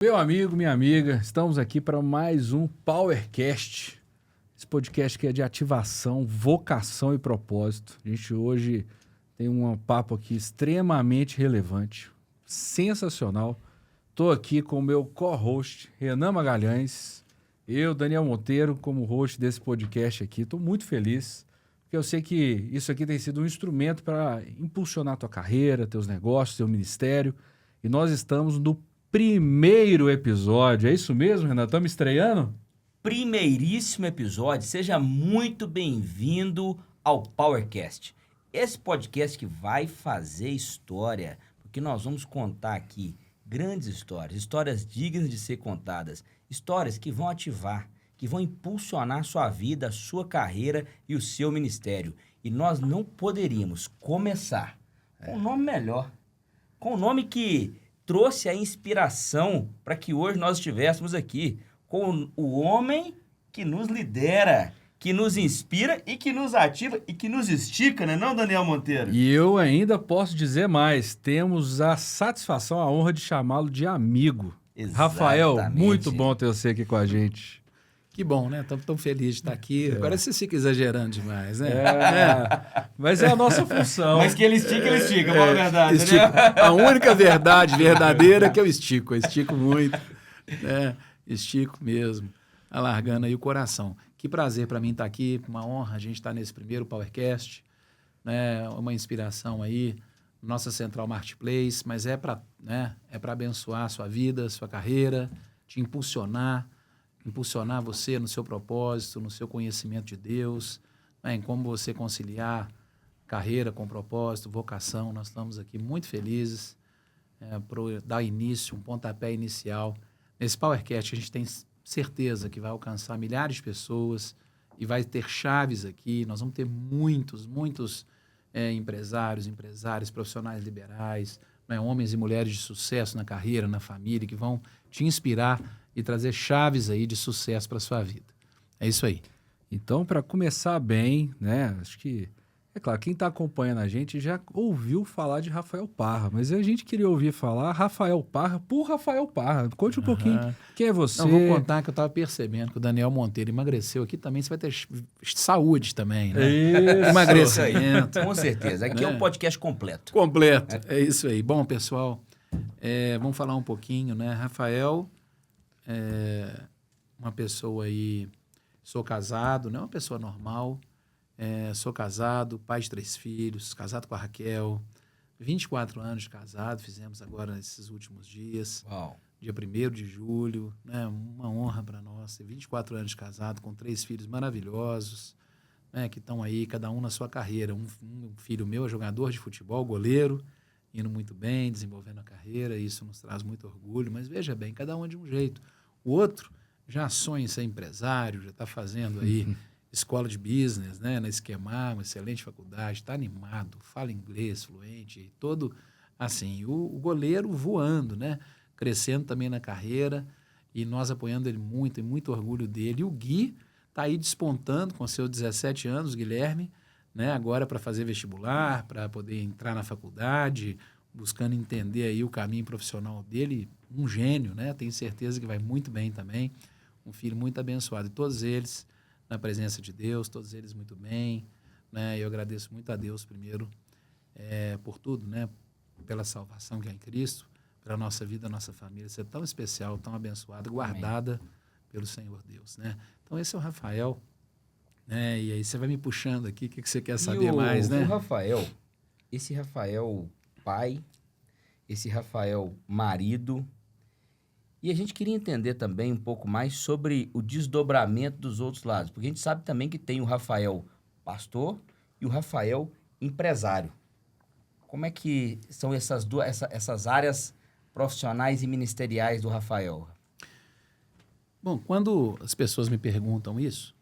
Meu amigo, minha amiga, estamos aqui para mais um PowerCast. Esse podcast que é de ativação, vocação e propósito. A gente hoje tem um papo aqui extremamente relevante, sensacional. Estou aqui com o meu co-host, Renan Magalhães. Eu, Daniel Monteiro, como host desse podcast aqui. Estou muito feliz, porque eu sei que isso aqui tem sido um instrumento para impulsionar a tua carreira, teus negócios, teu ministério. E nós estamos no primeiro episódio. É isso mesmo, Renan? Estamos estreando? Primeiríssimo episódio. Seja muito bem-vindo ao PowerCast. Esse podcast que vai fazer história, porque nós vamos contar aqui grandes histórias, histórias dignas de ser contadas, histórias que vão ativar, que vão impulsionar sua vida, a sua carreira e o seu ministério. E nós não poderíamos começar com um nome melhor, com um nome que trouxe a inspiração para que hoje nós estivéssemos aqui, com o homem que nos lidera, que nos inspira e que nos ativa e que nos estica, né, não, Daniel Monteiro? E eu ainda posso dizer mais. Temos a satisfação, a honra de chamá-lo de amigo. Rafael, Exatamente. muito bom ter você aqui com a gente. Que bom, né? Estamos tão felizes de estar aqui. Agora você fica exagerando demais, né? Mas é a nossa função. Mas que ele estica, fala a verdade, Estico. né? A única verdade verdadeira é que eu estico muito, né? Estico mesmo, alargando aí o coração. Que prazer para mim estar aqui, uma honra a gente estar nesse primeiro PowerCast, né? Uma inspiração aí, nossa Central Marketplace, mas é para, né? É para abençoar a sua vida, a sua carreira, te impulsionar você no seu propósito, no seu conhecimento de Deus, né, em como você conciliar carreira com propósito, vocação. Nós estamos aqui muito felizes para dar início, um pontapé inicial. Nesse PowerCast a gente tem certeza que vai alcançar milhares de pessoas e vai ter chaves aqui. Nós vamos ter muitos empresários, profissionais liberais, né, homens e mulheres de sucesso na carreira, na família, que vão te inspirar e trazer chaves aí de sucesso para a sua vida. É isso aí. Então, para começar bem, né? Acho que, é claro, quem está acompanhando a gente já ouviu falar de Rafael Parra, mas a gente queria ouvir falar Rafael Parra por Rafael Parra. Conte um pouquinho quem é você. Não, vou contar que eu estava percebendo que o Daniel Monteiro emagreceu aqui também. Você vai ter saúde também, né? Isso. Emagrecimento. Com certeza. Aqui é um podcast completo. Completo. É isso aí. Bom, pessoal, vamos falar um pouquinho, né? Rafael é uma pessoa aí, sou casado, não é uma pessoa normal, sou casado, pai de 3 filhos, casado com a Raquel, 24 anos de casado, fizemos agora nesses últimos dias, Uau. dia 1º de julho, né, uma honra para nós, ter 24 anos de casado com 3 filhos maravilhosos, né, que estão aí, cada um na sua carreira. Um filho meu é jogador de futebol, goleiro, indo muito bem, desenvolvendo a carreira, isso nos traz muito orgulho, mas veja bem, cada um é de um jeito. O outro já sonha em ser empresário, já está fazendo aí escola de business, né, na Esquemar, uma excelente faculdade, está animado, fala inglês fluente, todo assim. O goleiro voando, né, crescendo também na carreira, e nós apoiando ele muito, e muito orgulho dele. E o Gui está aí despontando com seus 17 anos, Guilherme, né, agora para fazer vestibular, para poder entrar na faculdade, buscando entender aí o caminho profissional dele, um gênio, né? Tenho certeza que vai muito bem também, um filho muito abençoado. E todos eles na presença de Deus, todos eles muito bem, né? Eu agradeço muito a Deus primeiro por tudo, né? Pela salvação que é em Cristo, pela nossa vida, nossa família, ser tão especial, tão abençoada, guardada pelo Senhor Deus, né? Então esse é o Rafael, né? E aí você vai me puxando aqui, o que você quer saber mais, né? O Rafael, esse Rafael pai, esse Rafael marido, e a gente queria entender também um pouco mais sobre o desdobramento dos outros lados, porque a gente sabe também que tem o Rafael pastor e o Rafael empresário. Como é que são essas áreas profissionais e ministeriais do Rafael? Bom, quando as pessoas me perguntam isso,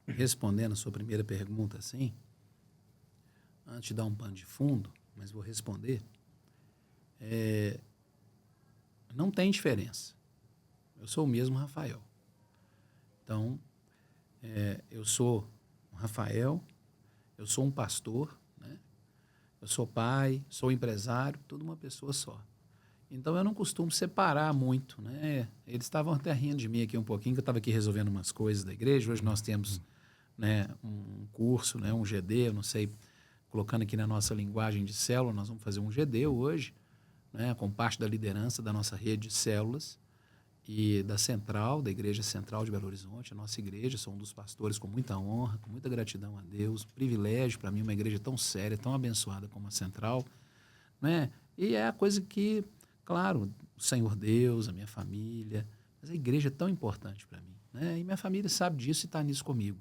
respondendo a sua primeira pergunta, assim, antes de dar um pano de fundo, mas vou responder, não tem diferença. Eu sou o mesmo Rafael. Então, eu sou um Rafael, eu sou um pastor, né? Eu sou pai, sou empresário, tudo uma pessoa só. Então, eu não costumo separar muito, né? Eles estavam até rindo de mim aqui um pouquinho, que eu estava aqui resolvendo umas coisas da igreja. Hoje nós temos, né, um curso, né, um GD, eu não sei, colocando aqui na nossa linguagem de célula, nós vamos fazer um GD hoje, né, com parte da liderança da nossa rede de células e da central, da Igreja Central de Belo Horizonte, a nossa igreja. Sou um dos pastores com muita honra, com muita gratidão a Deus, um privilégio para mim, uma igreja tão séria, tão abençoada como a Central, né? E é a coisa que, claro, o Senhor Deus, a minha família, mas a igreja é tão importante para mim, né? E minha família sabe disso e está nisso comigo.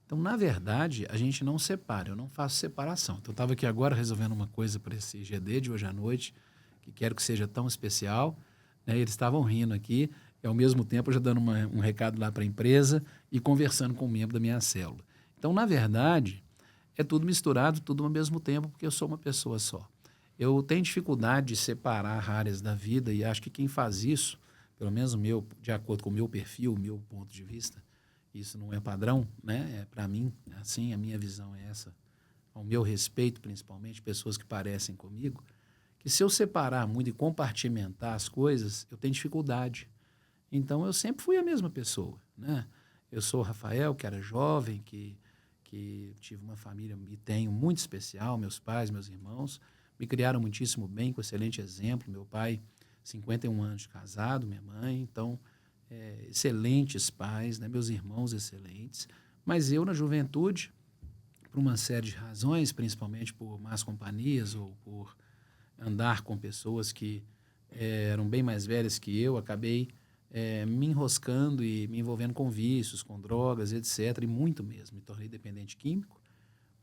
Então, na verdade, a gente não separa, eu não faço separação. Então, eu estava aqui agora resolvendo uma coisa para esse GD de hoje à noite, que quero que seja tão especial, né? Eles estavam rindo aqui, e ao mesmo tempo já dando um recado lá para a empresa e conversando com um membro da minha célula. Então, na verdade, é tudo misturado, tudo ao mesmo tempo, porque eu sou uma pessoa só. Eu tenho dificuldade de separar áreas da vida e acho que quem faz isso, pelo menos o meu, de acordo com o meu perfil, o meu ponto de vista, isso não é padrão, né? É, para mim, assim, a minha visão é essa, ao meu respeito, principalmente, pessoas que parecem comigo, que se eu separar muito e compartimentar as coisas, eu tenho dificuldade. Então, eu sempre fui a mesma pessoa, né? Eu sou o Rafael, que era jovem, que tive uma família e tenho muito especial, meus pais, meus irmãos, me criaram muitíssimo bem, com excelente exemplo. Meu pai, 51 anos de casado, minha mãe, então, excelentes pais, né? Meus irmãos excelentes. Mas eu, na juventude, por uma série de razões, principalmente por más companhias ou por andar com pessoas que eram bem mais velhas que eu, acabei me enroscando e me envolvendo com vícios, com drogas, etc. E muito mesmo. Me tornei dependente químico.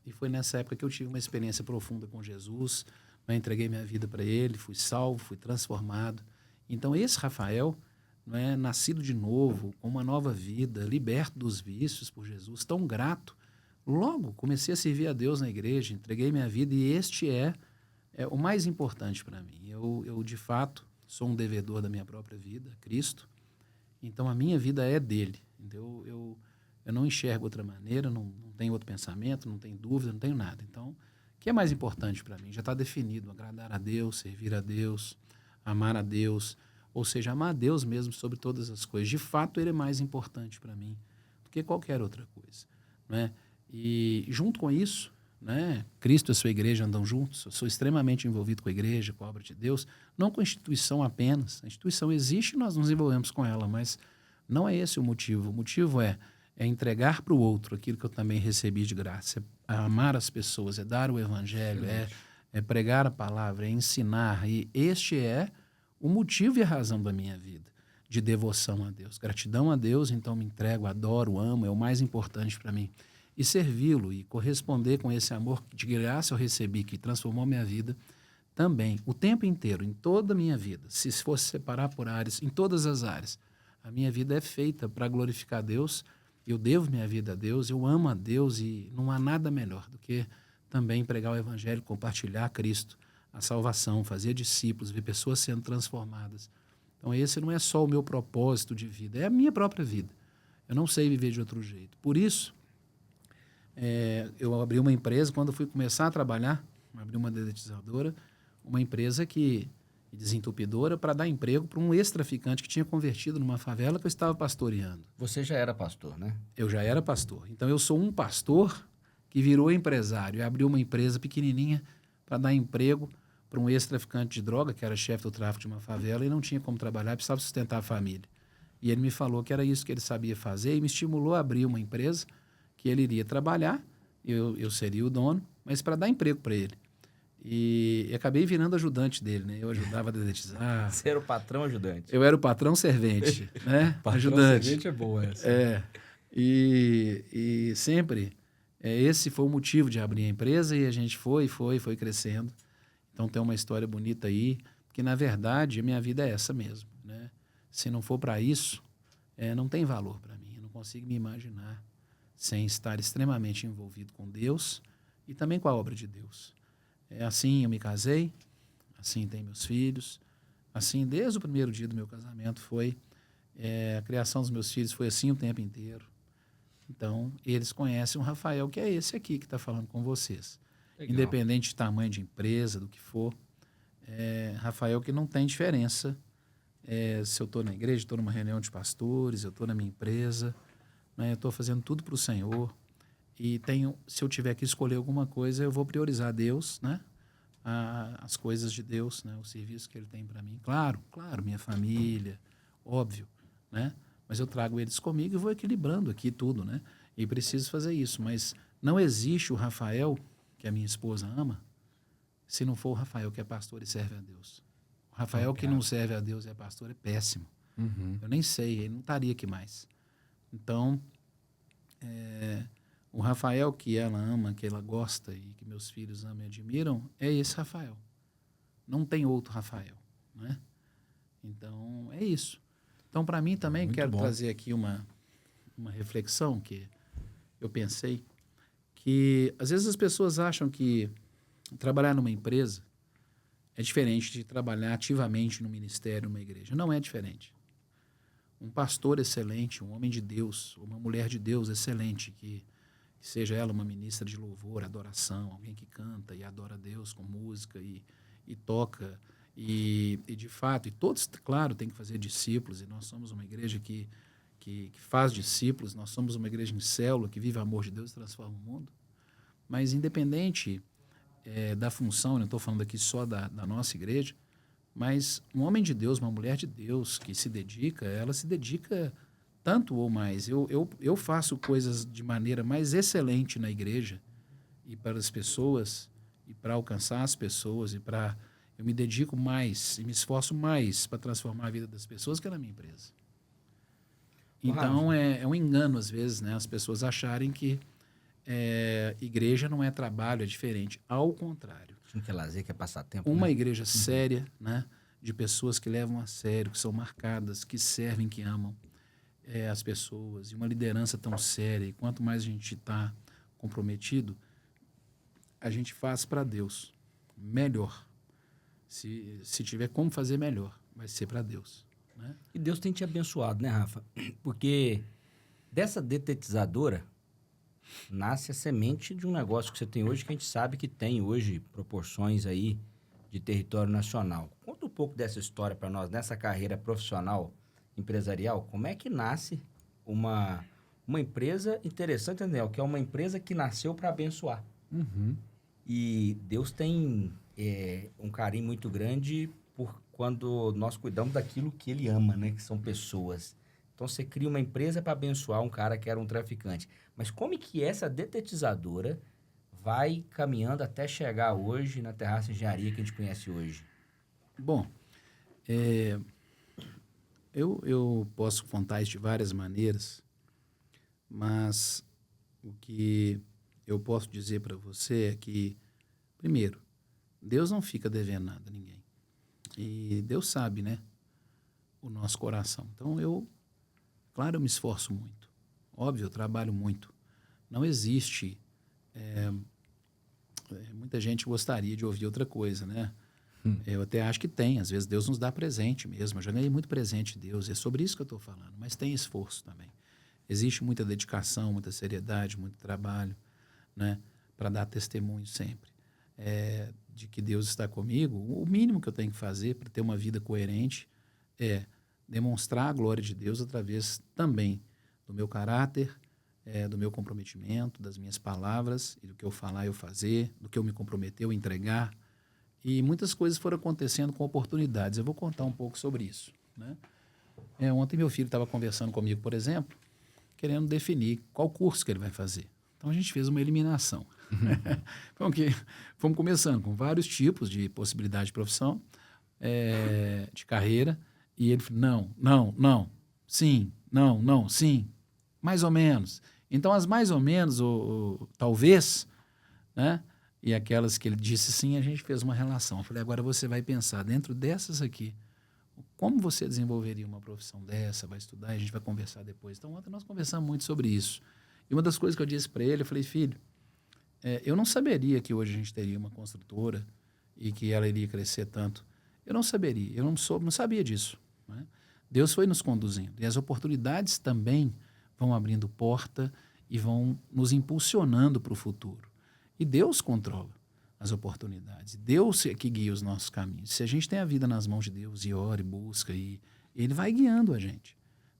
E foi nessa época que eu tive uma experiência profunda com Jesus. Eu entreguei minha vida para Ele, fui salvo, fui transformado. Então, esse Rafael, não é, nascido de novo, com uma nova vida, liberto dos vícios por Jesus, tão grato. Logo, comecei a servir a Deus na igreja, entreguei minha vida e este é o mais importante para mim. Eu, de fato, sou um devedor da minha própria vida, Cristo. Então, a minha vida é dele. Então, eu não enxergo outra maneira, não tenho outro pensamento, não tenho dúvida, não tenho nada. Então, o que é mais importante para mim? Já está definido: agradar a Deus, servir a Deus, amar a Deus, ou seja, amar a Deus mesmo sobre todas as coisas. De fato, ele é mais importante para mim do que qualquer outra coisa, né? E junto com isso, né, Cristo e a sua igreja andam juntos. Eu sou extremamente envolvido com a igreja, com a obra de Deus, não com a instituição apenas. A instituição existe e nós nos envolvemos com ela, mas não é esse o motivo. O motivo é entregar para o outro aquilo que eu também recebi de graça, é amar as pessoas, é dar o evangelho, é pregar a palavra, é ensinar. E este é o motivo e a razão da minha vida, de devoção a Deus. Gratidão a Deus, então me entrego, adoro, amo, é o mais importante para mim. E servi-lo e corresponder com esse amor de graça eu recebi, que transformou minha vida também, o tempo inteiro, em toda a minha vida. Se fosse separar por áreas, em todas as áreas, a minha vida é feita para glorificar a Deus. Eu devo minha vida a Deus, eu amo a Deus e não há nada melhor do que também pregar o evangelho, compartilhar Cristo, a salvação, fazer discípulos, ver pessoas sendo transformadas. Então esse não é só o meu propósito de vida, é a minha própria vida. Eu não sei viver de outro jeito. Por isso, eu abri uma empresa, quando eu fui começar a trabalhar, abri uma dedetizadora, uma empresa desentupidora, para dar emprego para um ex-traficante que tinha convertido numa favela que eu estava pastoreando. Você já era pastor, né? Eu já era pastor. Então, eu sou um pastor que virou empresário e abriu uma empresa pequenininha para dar emprego para um ex-traficante de droga, que era chefe do tráfico de uma favela e não tinha como trabalhar, precisava sustentar a família. E ele me falou que era isso que ele sabia fazer e me estimulou a abrir uma empresa que ele iria trabalhar, eu seria o dono, mas para dar emprego para ele. E acabei virando ajudante dele, né? Eu ajudava a dedetizar. Você era o patrão ajudante. Eu era o patrão servente, né? Patrão ajudante. servente é boa essa. E sempre esse foi o motivo de abrir a empresa e a gente foi crescendo. Então tem uma história bonita aí, que na verdade a minha vida é essa mesmo, né? Se não for para isso, não tem valor para mim. Eu não consigo me imaginar sem estar extremamente envolvido com Deus e também com a obra de Deus. Assim eu me casei, assim tenho meus filhos, assim desde o primeiro dia do meu casamento foi, a criação dos meus filhos foi assim o tempo inteiro. Então, eles conhecem o Rafael, que é esse aqui que está falando com vocês. Legal. independente de tamanho de empresa, do que for. Rafael, que não tem diferença se eu estou na igreja, estou numa reunião de pastores, eu estou na minha empresa, né, eu estou fazendo tudo para o Senhor. E se eu tiver que escolher alguma coisa, eu vou priorizar Deus, né? As coisas de Deus, né? O serviço que Ele tem para mim. Claro, minha família, óbvio, né? Mas eu trago eles comigo e vou equilibrando aqui tudo, né? E preciso fazer isso. Mas não existe o Rafael, que a minha esposa ama, se não for o Rafael que é pastor e serve a Deus. O Rafael que não serve a Deus e é pastor é péssimo. Eu nem sei, ele não estaria aqui mais. Então, o Rafael que ela ama, que ela gosta e que meus filhos amam e admiram, é esse Rafael. Não tem outro Rafael, né? Então, é isso. Então, para mim também, Muito quero bom. trazer aqui uma reflexão que eu pensei, que às vezes as pessoas acham que trabalhar numa empresa é diferente de trabalhar ativamente no ministério, numa igreja. Não é diferente. Um pastor excelente, um homem de Deus, uma mulher de Deus excelente, que seja ela uma ministra de louvor, adoração, alguém que canta e adora a Deus com música e toca, e de fato, e todos, claro, têm que fazer discípulos, e nós somos uma igreja que faz discípulos, nós somos uma igreja em célula, que vive o amor de Deus e transforma o mundo, mas independente da função, eu não estou falando aqui só da nossa igreja, mas um homem de Deus, uma mulher de Deus que se dedica, ela se dedica tanto ou mais. Eu faço coisas de maneira mais excelente na igreja e para as pessoas, e para alcançar as pessoas, eu me dedico mais e me esforço mais para transformar a vida das pessoas que na minha empresa. Então, é um engano, às vezes, né, as pessoas acharem que igreja não é trabalho, é diferente. Ao contrário. Não quer lazer, quer passar tempo, Uma né? igreja séria, né, de pessoas que levam a sério, que são marcadas, que servem, que amam as pessoas, e uma liderança tão séria, e quanto mais a gente está comprometido, a gente faz para Deus melhor. Se tiver como fazer melhor, vai ser para Deus, né? E Deus tem te abençoado, né, Rafa? Porque dessa detetizadora nasce a semente de um negócio que você tem hoje, que a gente sabe que tem hoje proporções aí de território nacional. Conta um pouco dessa história para nós, nessa carreira profissional empresarial. Como é que nasce uma empresa interessante, Daniel, que é uma empresa que nasceu para abençoar. E Deus tem um carinho muito grande por quando nós cuidamos daquilo que Ele ama, né? Que são pessoas. Então, você cria uma empresa para abençoar um cara que era um traficante. Mas como é que essa detetizadora vai caminhando até chegar hoje na Terraça Engenharia que a gente conhece hoje? Bom, eu posso contar isso de várias maneiras, mas o que eu posso dizer para você é que, primeiro, Deus não fica devendo nada a ninguém. E Deus sabe, né, o nosso coração. Então, claro, eu me esforço muito. Óbvio, eu trabalho muito. Não existe... muita gente gostaria de ouvir outra coisa, né? Eu até acho que tem. Às vezes Deus nos dá presente mesmo. Eu já ganhei muito presente de Deus. É sobre isso que eu estou falando. Mas tem esforço também. Existe muita dedicação, muita seriedade, muito trabalho, né? Para dar testemunho sempre de que Deus está comigo. O mínimo que eu tenho que fazer para ter uma vida coerente é demonstrar a glória de Deus através também do meu caráter, do meu comprometimento, das minhas palavras, e do que eu falar, eu fazer, do que eu me comprometer, eu entregar. E muitas coisas foram acontecendo com oportunidades. Eu vou contar um pouco sobre isso, né? Ontem meu filho estava conversando comigo, por exemplo, querendo definir qual curso que ele vai fazer. Então a gente fez uma eliminação. Fomos começando com vários tipos de possibilidade de profissão, de carreira, e ele falou, não, sim, não, sim, mais ou menos. Então as mais ou menos, ou talvez, né? E aquelas que ele disse sim, a gente fez uma relação. Eu falei, agora você vai pensar, dentro dessas aqui, como você desenvolveria uma profissão dessa, vai estudar, e a gente vai conversar depois. Então, ontem nós conversamos muito sobre isso. E uma das coisas que eu disse para ele, eu falei, filho, eu não saberia que hoje a gente teria uma construtora e que ela iria crescer tanto. Eu não saberia, eu não sabia disso, né? Deus foi nos conduzindo. E as oportunidades também vão abrindo porta e vão nos impulsionando para o futuro. E Deus controla. as oportunidades. Deus é que guia os nossos caminhos. Se a gente tem a vida nas mãos de Deus e ora e busca, e Ele vai guiando a gente.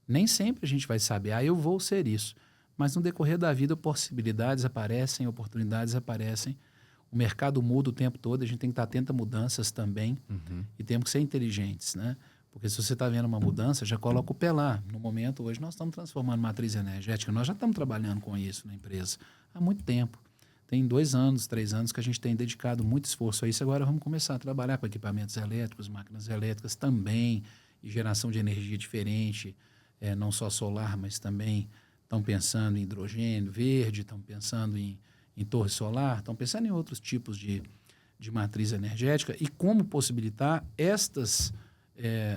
Nem sempre a gente vai saber, eu vou ser isso. Mas no decorrer da vida, possibilidades aparecem, oportunidades aparecem. O mercado muda o tempo todo, a gente tem que estar atento a mudanças também. E temos que ser inteligentes, né? Porque se você está vendo uma mudança, já coloca o pé lá. No momento, hoje, nós estamos transformando matriz energética. Nós já estamos trabalhando com isso na empresa há muito tempo. Tem 2 anos, 3 anos que a gente tem dedicado muito esforço a isso. Agora vamos começar a trabalhar com equipamentos elétricos, máquinas elétricas também, e geração de energia diferente, não só solar, mas também estão pensando em hidrogênio verde, estão pensando em torre solar, estão pensando em outros tipos de matriz energética e como possibilitar estas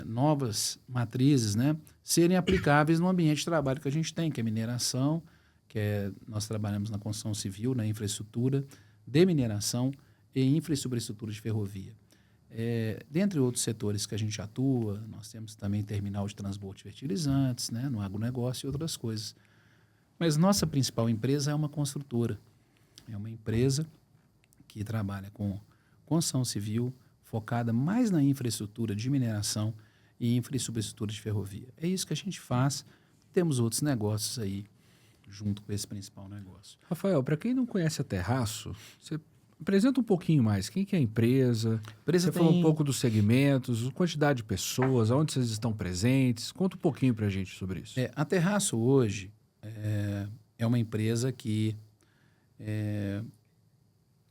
novas matrizes, né, serem aplicáveis no ambiente de trabalho que a gente tem, que é mineração, nós trabalhamos na construção civil, na infraestrutura de mineração e infraestrutura de ferrovia. Dentre outros setores que a gente atua, nós temos também terminal de transbordo de fertilizantes, né, no agronegócio e outras coisas. Mas nossa principal empresa é uma construtora. É uma empresa que trabalha com construção civil, focada mais na infraestrutura de mineração e infraestrutura de ferrovia. É isso que a gente faz. Temos outros negócios aí, junto com esse principal negócio. Rafael, para quem não conhece a Terraço, você apresenta um pouquinho mais. Quem que é a empresa? Você falou um pouco dos segmentos, quantidade de pessoas, onde vocês estão presentes. Conta um pouquinho para a gente sobre isso. A Terraço hoje é uma empresa que...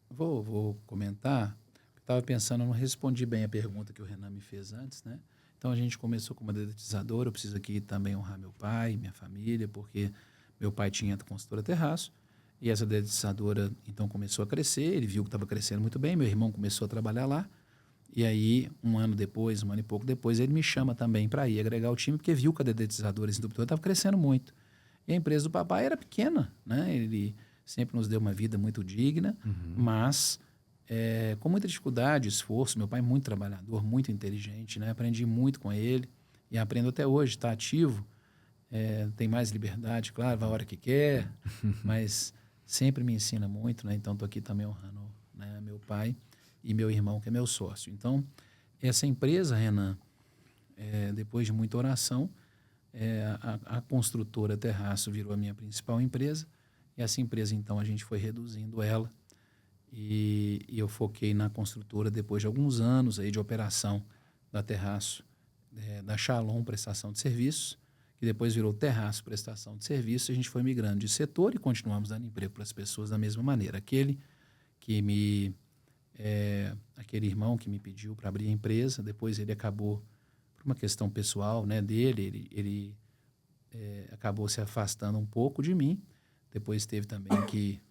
Vou comentar. Estava pensando, eu não respondi bem a pergunta que o Renan me fez antes, né? Então, a gente começou com uma dedetizadora. Eu preciso aqui também honrar meu pai, minha família, porque meu pai tinha a construtora Terraço. E essa dedetizadora, então, começou a crescer. Ele viu que estava crescendo muito bem. Meu irmão começou a trabalhar lá. E aí, um ano e pouco depois, ele me chama também para ir agregar o time, porque viu que a dedetizadora estava crescendo muito. E a empresa do papai era pequena, né? Ele sempre nos deu uma vida muito digna, mas com muita dificuldade, esforço. Meu pai é muito trabalhador, muito inteligente, né? Aprendi muito com ele e aprendo até hoje. Está ativo, tem mais liberdade, claro, vai a hora que quer, mas sempre me ensina muito, né? Então, estou aqui também honrando, né, meu pai e meu irmão, que é meu sócio. Então, essa empresa, Renan, depois de muita oração, a construtora Terraço virou a minha principal empresa. E essa empresa, então, a gente foi reduzindo ela. E eu foquei na construtora depois de alguns anos aí de operação da Terraço, da Shalom Prestação de Serviços, que depois virou Terraço Prestação de Serviços. A gente foi migrando de setor e continuamos dando emprego para as pessoas da mesma maneira. Aquele irmão que me pediu para abrir a empresa, depois ele acabou, por uma questão pessoal, né, dele, ele acabou se afastando um pouco de mim. Depois teve também que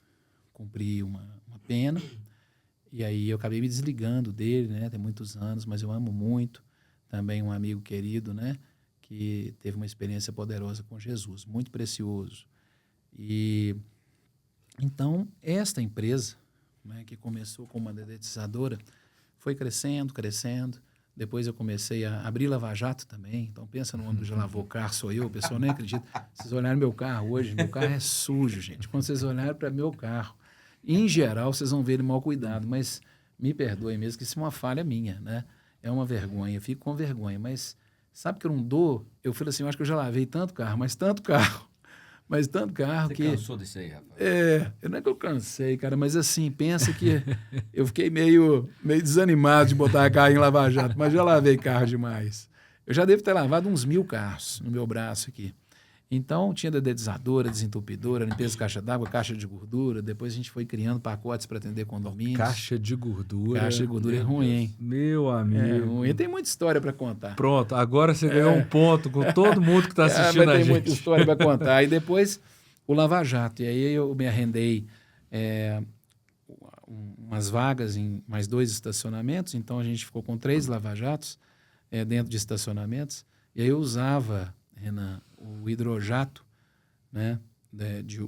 cumprir uma pena. E aí eu acabei me desligando dele, né? Tem muitos anos, mas eu amo muito. Também um amigo querido, né? Que teve uma experiência poderosa com Jesus, muito precioso. E então, esta empresa, né, que começou com uma dedetizadora, foi crescendo. Depois eu comecei a abrir Lava-Jato também. Então, pensa no homem que já lavou o carro, sou eu. O pessoal nem acredita. Vocês olharem meu carro hoje, meu carro é sujo, gente. Quando vocês olharem para meu carro, em geral, vocês vão ver ele mal cuidado. Mas me perdoem mesmo, que isso é uma falha minha, né? É uma vergonha, eu fico com vergonha. Mas sabe que eu não dou? Eu falei assim, eu acho que eu já lavei tanto carro Você que... cansou disso aí, Rafael? Não é que eu cansei, cara, mas assim, pensa que eu fiquei meio desanimado de botar carro em lava-jato, mas já lavei carro demais. Eu já devo ter lavado uns 1000 carros no meu braço aqui. Então, tinha dedetizadora, desentupidora, limpeza de caixa d'água, caixa de gordura. Depois a gente foi criando pacotes para atender condomínios. Caixa de gordura. Caixa de gordura é ruim, hein? Meu amigo. É ruim. Tem muita história para contar. Pronto, agora você ganhou um ponto com todo mundo que está assistindo a gente. Tem muita história para contar. E depois, o Lava Jato. E aí eu me arrendei umas vagas em mais 2 estacionamentos. Então, a gente ficou com 3 lava-jatos dentro de estacionamentos. E aí eu usava, Renan, o hidrojato, né,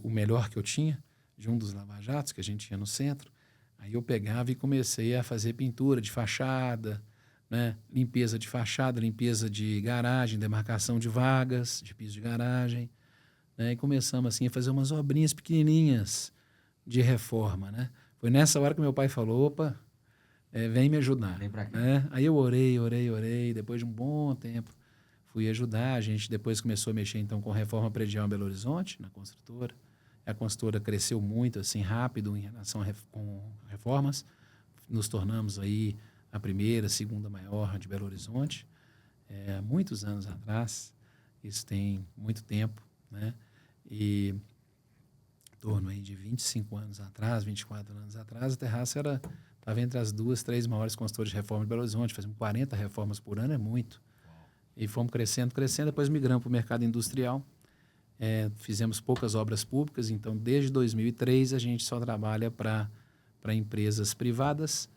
o melhor que eu tinha, de um dos lava-jatos que a gente tinha no centro. Aí eu pegava e comecei a fazer pintura de fachada, né, limpeza de fachada, limpeza de garagem, demarcação de vagas, de piso de garagem. Né, e começamos assim a fazer umas obrinhas pequenininhas de reforma. Né? Foi nessa hora que meu pai falou, opa, vem me ajudar. Vem pra cá. Né? Aí eu orei, depois de um bom tempo fui ajudar. A gente depois começou a mexer então com reforma predial em Belo Horizonte, na construtora. A construtora cresceu muito, assim, rápido em relação com reformas. Nos tornamos aí a primeira, segunda maior de Belo Horizonte, muitos anos atrás. Isso tem muito tempo, né? E em torno aí de 25 anos atrás, 24 anos atrás, a Terraço estava entre as 2, 3 maiores consultoras de reforma de Belo Horizonte. Fazemos 40 reformas por ano, é muito. E fomos crescendo, depois migramos para o mercado industrial. Fizemos poucas obras públicas, então desde 2003 a gente só trabalha para empresas privadas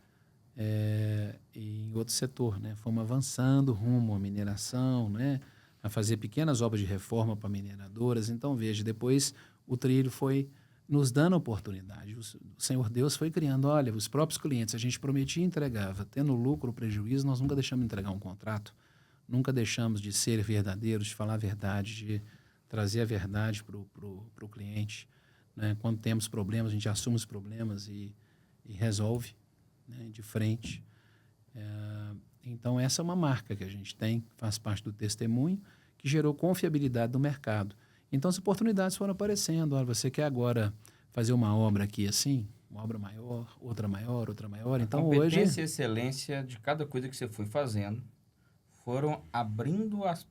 e em outro setor, né? Fomos avançando rumo à mineração, né? A fazer pequenas obras de reforma para mineradoras. Então, veja, depois o trilho foi nos dando oportunidade. O Senhor Deus foi criando, olha, os próprios clientes, a gente prometia e entregava. Tendo lucro ou prejuízo, nós nunca deixamos de entregar um contrato, nunca deixamos de ser verdadeiros, de falar a verdade, de trazer a verdade para o cliente. Né? Quando temos problemas, a gente assume os problemas e resolve, né? De frente. Então, essa é uma marca que a gente tem, faz parte do testemunho, que gerou confiabilidade no mercado. Então, as oportunidades foram aparecendo. Olha, você quer agora fazer uma obra aqui assim, uma obra maior, outra maior, outra maior. Então, competência hoje... e excelência de cada coisa que você foi fazendo foram abrindo as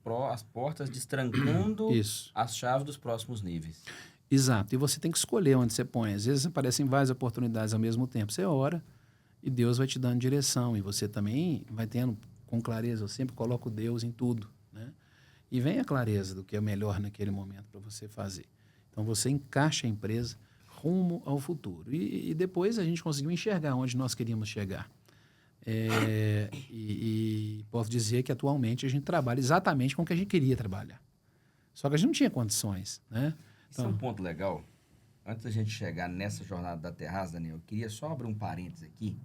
portas, destrancando Isso. as chaves dos próximos níveis. Exato. E você tem que escolher onde você põe. Às vezes aparecem várias oportunidades ao mesmo tempo. Você ora e Deus vai te dando direção. E você também vai tendo com clareza. Eu sempre coloco Deus em tudo, né? E vem a clareza do que é melhor naquele momento para você fazer. Então, você encaixa a empresa rumo ao futuro. E depois a gente conseguiu enxergar onde nós queríamos chegar. E posso dizer que atualmente a gente trabalha exatamente com o que a gente queria trabalhar. Só que a gente não tinha condições, né? Isso é um ponto legal. Antes da gente chegar nessa jornada da Terraço, Daniel, eu queria só abrir um parênteses aqui,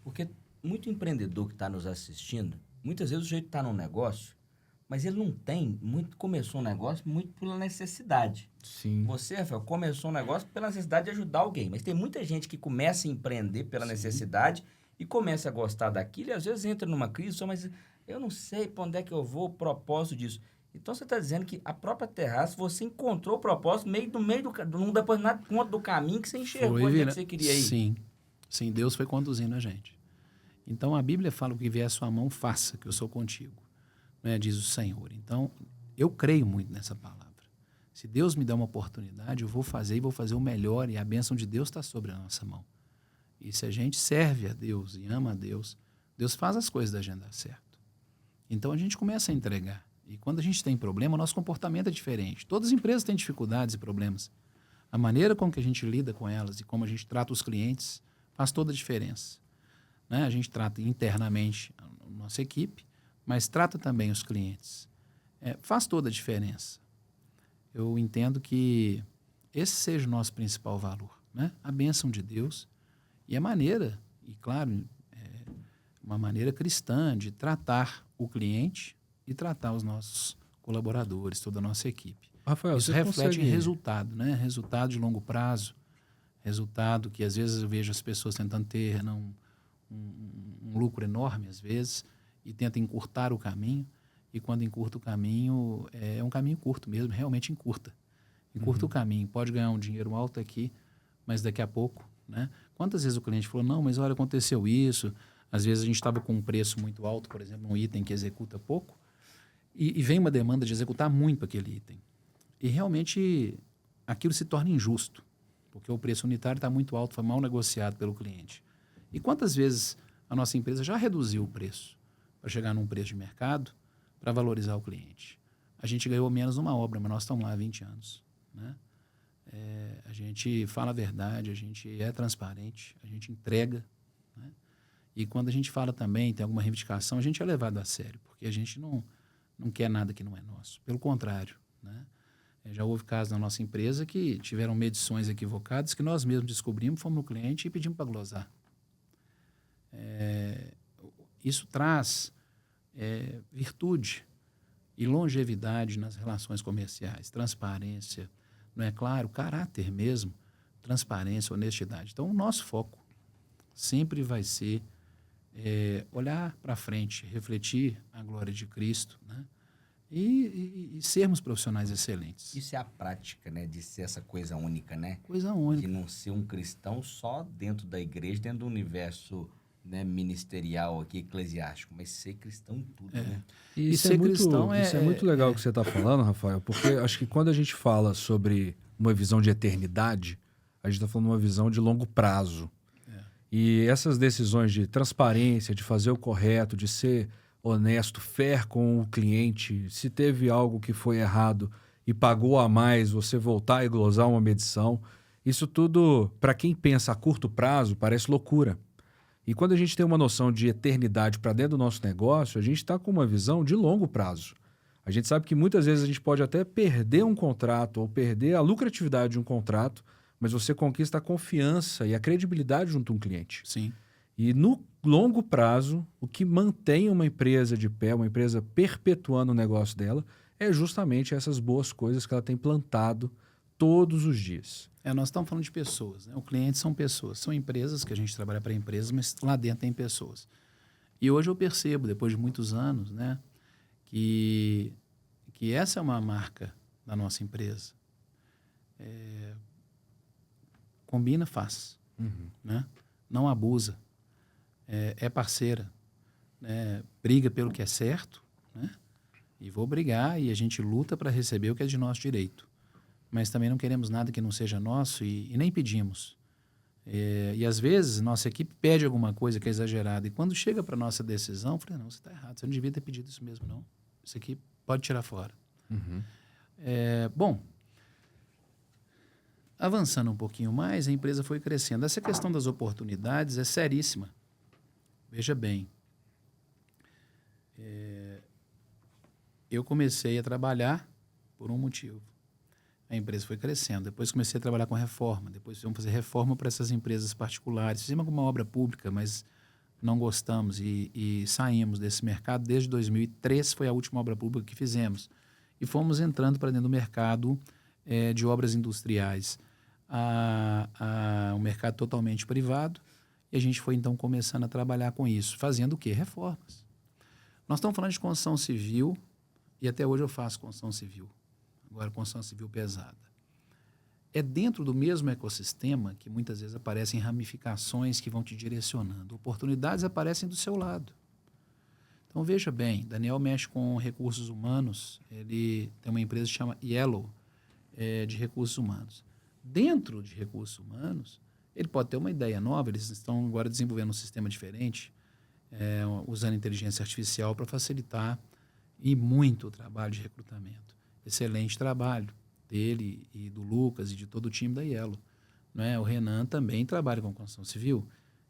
porque muito empreendedor que está nos assistindo, muitas vezes o jeito está num negócio, mas ele não tem, começou um negócio muito pela necessidade. Sim. Você, Rafael, começou um negócio pela necessidade de ajudar alguém, mas tem muita gente que começa a empreender pela necessidade e começa a gostar daquilo e às vezes entra numa crise, mas eu não sei para onde é que eu vou, o propósito disso. Então, você está dizendo que a própria Terraço, você encontrou o propósito não depois nada conta do caminho que você enxergou onde é que você queria ir. Sim, Deus foi conduzindo a gente. Então, a Bíblia fala, o que vier à sua mão, faça, que eu sou contigo, né? Diz o Senhor. Então, eu creio muito nessa palavra. Se Deus me der uma oportunidade, eu vou fazer e vou fazer o melhor, e a bênção de Deus está sobre a nossa mão. E se a gente serve a Deus e ama a Deus, Deus faz as coisas da gente dar certo. Então, a gente começa a entregar. E quando a gente tem problema, o nosso comportamento é diferente. Todas as empresas têm dificuldades e problemas. A maneira com que a gente lida com elas e como a gente trata os clientes faz toda a diferença. Né? A gente trata internamente a nossa equipe, mas trata também os clientes. Faz toda a diferença. Eu entendo que esse seja o nosso principal valor, né? A bênção de Deus e a maneira, e claro, uma maneira cristã de tratar o cliente e tratar os nossos colaboradores, toda a nossa equipe. Rafael, isso reflete em resultado, né? Resultado de longo prazo, resultado que às vezes eu vejo as pessoas tentando ter um lucro enorme, às vezes, e tenta encurtar o caminho, e quando encurta o caminho, é um caminho curto mesmo, realmente encurta. Encurta o caminho, pode ganhar um dinheiro alto aqui, mas daqui a pouco, né? Quantas vezes o cliente falou, não, mas olha, aconteceu isso, às vezes a gente estava com um preço muito alto, por exemplo, um item que executa pouco, e vem uma demanda de executar muito aquele item. E realmente aquilo se torna injusto, porque o preço unitário está muito alto, foi mal negociado pelo cliente. E quantas vezes a nossa empresa já reduziu o preço para chegar num preço de mercado para valorizar o cliente? A gente ganhou menos numa obra, mas nós estamos lá há 20 anos. Né? A gente fala a verdade, a gente é transparente, a gente entrega. Né? E quando a gente fala também, tem alguma reivindicação, a gente é levado a sério, porque a gente não quer nada que não é nosso. Pelo contrário, né? Já houve casos na nossa empresa que tiveram medições equivocadas que nós mesmos descobrimos, fomos no cliente e pedimos para glosar. Isso traz virtude e longevidade nas relações comerciais, transparência, não é claro, caráter mesmo. transparência, honestidade. Então, o nosso foco sempre vai ser olhar para frente, refletir a glória de Cristo, né? E sermos profissionais excelentes. Isso é a prática, né? De ser essa coisa única, né? Coisa De única. não ser um cristão só dentro da igreja, dentro do universo, né, ministerial aqui, eclesiástico, mas ser cristão em tudo, né? E E ser cristão isso é muito legal o que você está falando, Rafael, porque acho que quando a gente fala sobre uma visão de eternidade, a gente está falando de uma visão de longo prazo. E essas decisões de transparência, de fazer o correto, de ser honesto, fair com o cliente, se teve algo que foi errado e pagou a mais, você voltar e glosar uma medição, isso tudo, para quem pensa a curto prazo, parece loucura. E quando a gente tem uma noção de eternidade para dentro do nosso negócio, a gente está com uma visão de longo prazo. A gente sabe que muitas vezes a gente pode até perder um contrato ou perder a lucratividade de um contrato, mas você conquista a confiança e a credibilidade junto a um cliente. Sim. E no longo prazo, o que mantém uma empresa de pé, uma empresa perpetuando o negócio dela, é justamente essas boas coisas que ela tem plantado todos os dias. Nós estamos falando de pessoas, né? O cliente são pessoas. São empresas que a gente trabalha para empresas, mas lá dentro tem pessoas. E hoje eu percebo, depois de muitos anos, né, que essa é uma marca da nossa empresa. Combina, faz. Né? Não abusa. É parceira. Né? Briga pelo que é certo. Né? E vou brigar e a gente luta para receber o que é de nosso direito. Mas também não queremos nada que não seja nosso e nem pedimos. E às vezes nossa equipe pede alguma coisa que é exagerada. E quando chega para a nossa decisão, eu falei, não, você está errado. Você não devia ter pedido isso mesmo, não. Isso aqui pode tirar fora. Bom, avançando um pouquinho mais, a empresa foi crescendo. Essa questão das oportunidades é seríssima. Veja bem, eu comecei a trabalhar por um motivo. A empresa foi crescendo. Depois comecei a trabalhar com reforma. Depois fomos fazer reforma para essas empresas particulares. Fizemos alguma obra pública, mas não gostamos e saímos desse mercado. Desde 2003 foi a última obra pública que fizemos. E fomos entrando para dentro do mercado de obras industriais. Um mercado totalmente privado. E a gente foi, então, começando a trabalhar com isso. Fazendo o quê? Reformas. Nós estamos falando de construção civil e até hoje eu faço construção civil. Agora, construção civil pesada. É dentro do mesmo ecossistema que muitas vezes aparecem ramificações que vão te direcionando. Oportunidades aparecem do seu lado. Então, veja bem, Daniel mexe com recursos humanos. Ele tem uma empresa que chama Yellow, de recursos humanos. Dentro de recursos humanos, ele pode ter uma ideia nova. Eles estão agora desenvolvendo um sistema diferente, usando inteligência artificial para facilitar e muito o trabalho de recrutamento. Excelente trabalho dele e do Lucas e de todo o time da Yellow. Né? O Renan também trabalha com construção civil.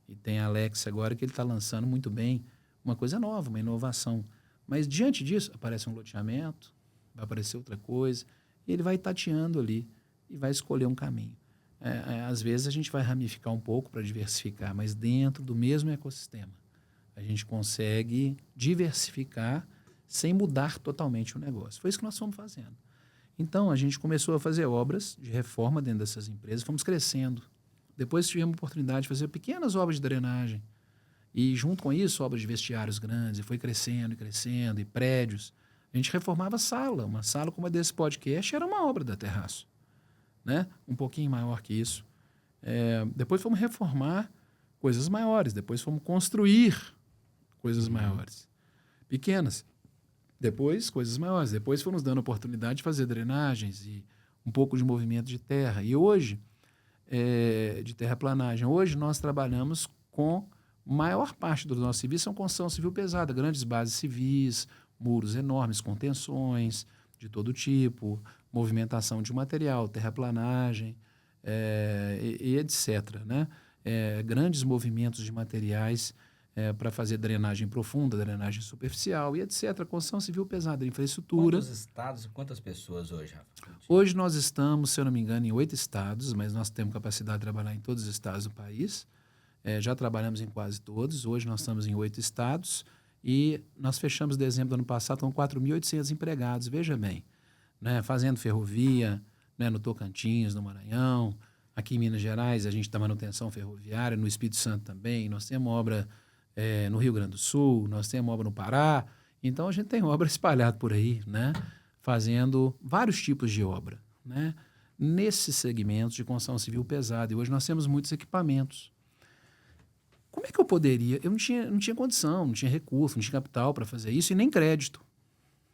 E tem a Alex agora que ele está lançando muito bem uma coisa nova, uma inovação. Mas diante disso, aparece um loteamento, vai aparecer outra coisa, e ele vai tateando ali e vai escolher um caminho. Às vezes a gente vai ramificar um pouco para diversificar, mas dentro do mesmo ecossistema. A gente consegue diversificar sem mudar totalmente o negócio. Foi isso que nós fomos fazendo. Então, a gente começou a fazer obras de reforma dentro dessas empresas, fomos crescendo. Depois tivemos a oportunidade de fazer pequenas obras de drenagem. E, junto com isso, obras de vestiários grandes, e foi crescendo e crescendo, e prédios. A gente reformava a sala. Uma sala como a desse podcast era uma obra da Terraço. Né? Um pouquinho maior que isso. Depois fomos reformar coisas maiores. Depois fomos construir coisas maiores. Pequenas. Depois, coisas maiores. Depois fomos dando oportunidade de fazer drenagens e um pouco de movimento de terra. E hoje, de terraplanagem. Hoje nós trabalhamos com maior parte do nosso serviço são construção civil pesada, grandes bases civis, muros enormes, contenções de todo tipo, movimentação de material, terraplanagem e etc. Né? Grandes movimentos de materiais para fazer drenagem profunda, drenagem superficial e etc. Construção civil pesada, infraestrutura. Quantos estados e quantas pessoas hoje, Rafa? Hoje nós estamos, se eu não me engano, em 8 estados, mas nós temos capacidade de trabalhar em todos os estados do país. Já trabalhamos em quase todos. Hoje nós estamos em 8 estados e nós fechamos dezembro do ano passado com 4.800 empregados. Veja bem, né? Fazendo ferrovia, né? No Tocantins, no Maranhão, Aqui em Minas Gerais, a gente dá manutenção ferroviária, no Espírito Santo também, nós temos obra no Rio Grande do Sul, nós temos obra no Pará. Então, a gente tem obra espalhada por aí, né? Fazendo vários tipos de obra, né? Nesses segmentos de construção civil pesada. E hoje nós temos muitos equipamentos. Como é que eu poderia? Eu não tinha condição, não tinha recurso, não tinha capital para fazer isso e nem crédito.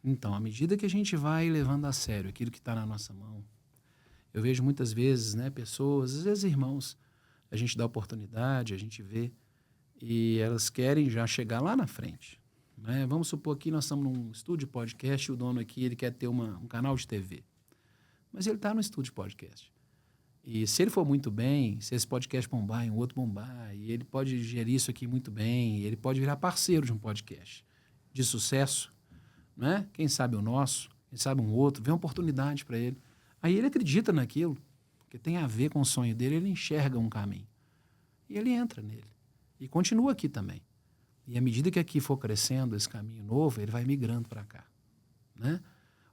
Então, à medida que a gente vai levando a sério aquilo que está na nossa mão, eu vejo muitas vezes, né, pessoas, às vezes irmãos, a gente dá oportunidade, a gente vê, e elas querem já chegar lá na frente. Né? Vamos supor que nós estamos num estúdio de podcast e o dono aqui ele quer ter um canal de TV. Mas ele está no estúdio de podcast. E se ele for muito bem, se esse podcast bombar e um outro bombar, e ele pode gerir isso aqui muito bem, ele pode virar parceiro de um podcast de sucesso, né? Quem sabe o nosso, quem sabe um outro, vê uma oportunidade para ele. Aí ele acredita naquilo, porque tem a ver com o sonho dele, ele enxerga um caminho. E ele entra nele. E continua aqui também. E à medida que aqui for crescendo esse caminho novo, ele vai migrando para cá. Né?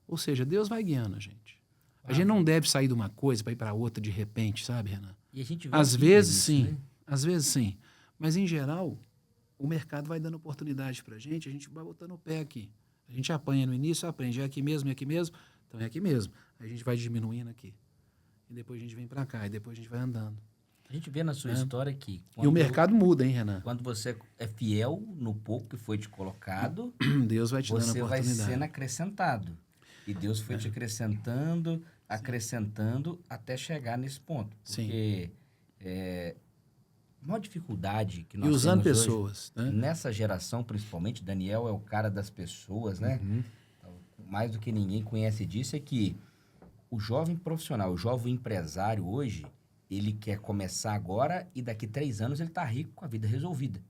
Ou seja, Deus vai guiando a gente. A gente não deve sair de uma coisa para ir para outra de repente, sabe, Renan? E a gente vê Às vezes isso, sim, né? às vezes sim. Mas, em geral, o mercado vai dando oportunidade para a gente vai botando o pé aqui. A gente apanha no início, aprende, é aqui mesmo, então é aqui mesmo. A gente vai diminuindo aqui. E depois a gente vem para cá, e depois a gente vai andando. A gente vê na sua história que... E o mercado muda, hein, Renan? Quando você é fiel no pouco que foi te colocado, Deus vai te dando você vai oportunidade. sendo acrescentado. E Deus foi te acrescentando até chegar nesse ponto. Porque a maior dificuldade que nós E usando temos pessoas, hoje, né? nessa geração principalmente, Daniel é o cara das pessoas, né? Então, mais do que ninguém conhece disso, é que o jovem profissional, o jovem empresário hoje, ele quer começar agora e daqui 3 anos ele tá rico com a vida resolvida.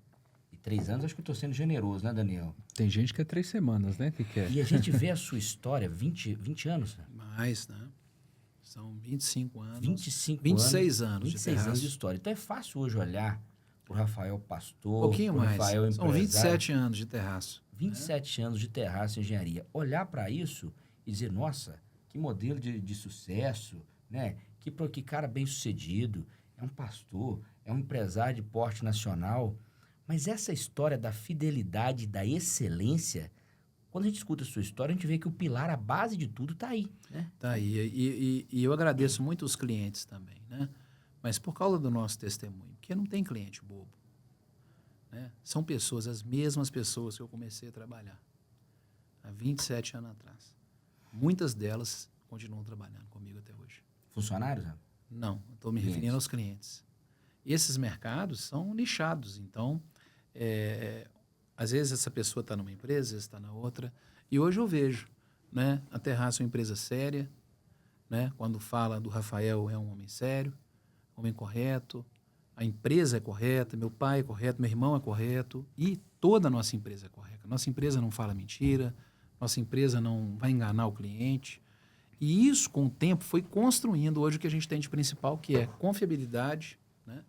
E 3 anos acho que eu tô sendo generoso, né, Daniel? Tem gente que é 3 semanas, né? Que quer. E a gente vê a sua história, 20 anos, né? Mais, né? São 25 anos. 26 anos. 26 anos de história. Então é fácil hoje olhar pro Rafael Pastor, Um pouquinho pro mais. Rafael São 27 anos de terraço. 27 anos de terraço e engenharia. Olhar para isso e dizer, nossa, que modelo de sucesso, né? Que cara bem sucedido, é um pastor, é um empresário de porte nacional. Mas essa história da fidelidade, da excelência, quando a gente escuta a sua história, a gente vê que o pilar, a base de tudo está aí, né? Tá aí. E eu agradeço muito os clientes também, né? Mas por causa do nosso testemunho, porque não tem cliente bobo. Né? São pessoas, as mesmas pessoas que eu comecei a trabalhar há 27 anos atrás. Muitas delas continuam trabalhando comigo até hoje. Funcionários, né? Não, estou me referindo aos clientes. Esses mercados são nichados, então, às vezes essa pessoa está numa empresa, às vezes está na outra. E hoje eu vejo, né, a Terraço é uma empresa séria, né, quando fala do Rafael é um homem sério, homem correto, a empresa é correta, meu pai é correto, meu irmão é correto e toda a nossa empresa é correta. Nossa empresa não fala mentira, nossa empresa não vai enganar o cliente. E isso, com o tempo, foi construindo hoje o que a gente tem de principal, que é confiabilidade, né,